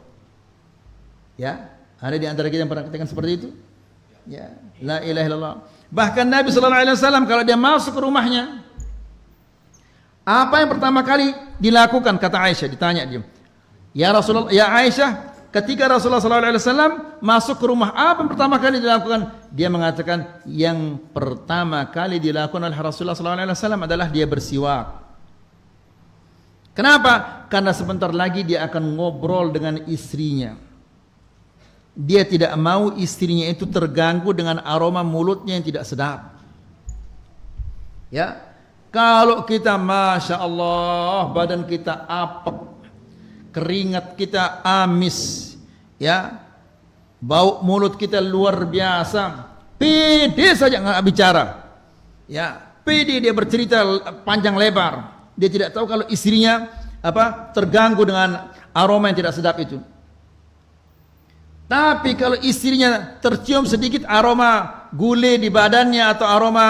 Ya, ada di antara kita yang mempraktekkan seperti itu? Ya, la ilaha illallah. Bahkan Nabi sallallahu alaihi wasallam kalau dia masuk ke rumahnya, apa yang pertama kali dilakukan? Kata Aisyah, ditanya dia, ya Rasulullah, ya Aisyah, ketika Rasulullah SAW masuk ke rumah, apa yang pertama kali dilakukan? Dia mengatakan, yang pertama kali dilakukan oleh Rasulullah SAW adalah dia bersiwak. Kenapa? Karena sebentar lagi dia akan ngobrol dengan istrinya. Dia tidak mau istrinya itu terganggu dengan aroma mulutnya yang tidak sedap. Ya. Kalau kita Masya Allah badan kita apek, keringat kita amis, ya, bau mulut kita luar biasa, pede saja nggak bicara, ya, pede dia bercerita panjang lebar, dia tidak tahu kalau istrinya terganggu dengan aroma yang tidak sedap itu. Tapi kalau istrinya tercium sedikit aroma gulai di badannya atau aroma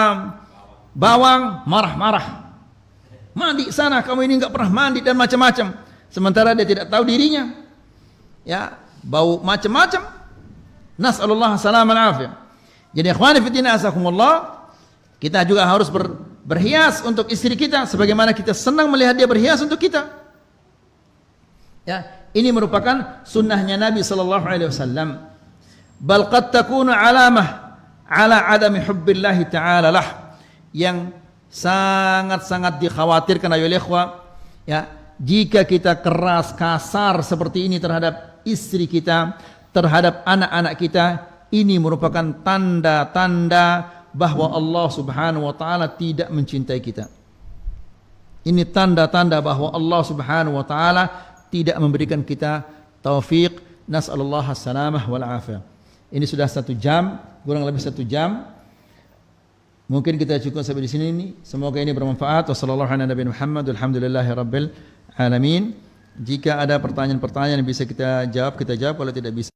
bawang, marah-marah. Mandi sana, kamu ini enggak pernah mandi dan macam-macam. Sementara dia tidak tahu dirinya. Ya, bau macam-macam. Nas'alullah salamah al-afiyah. Jadi ikhwani fi din azakumullah, kita juga harus berhias untuk istri kita sebagaimana kita senang melihat dia berhias untuk kita. Ya, ini merupakan sunnahnya Nabi sallallahu alaihi wasallam. Bal qad takunu alamah ala adami hubbillahi ta'ala lah. Yang sangat-sangat dikhawatirkan ayo ikhwah, ya, jika kita keras kasar seperti ini terhadap istri kita, terhadap anak-anak kita, ini merupakan tanda-tanda bahwa Allah Subhanahu wa taala tidak mencintai kita. Ini tanda-tanda bahwa Allah Subhanahu wa taala tidak memberikan kita taufik. Nas'alullah as-salamah wal afiyah. Ini sudah 1 jam, kurang lebih 1 jam. Mungkin kita cukup sampai di sini nih. Semoga ini bermanfaat. Wassallallahu ala nabiyina Muhammad walhamdulillahi rabbil alamin. Jika ada pertanyaan-pertanyaan yang bisa kita jawab, kita jawab. Kalau tidak bisa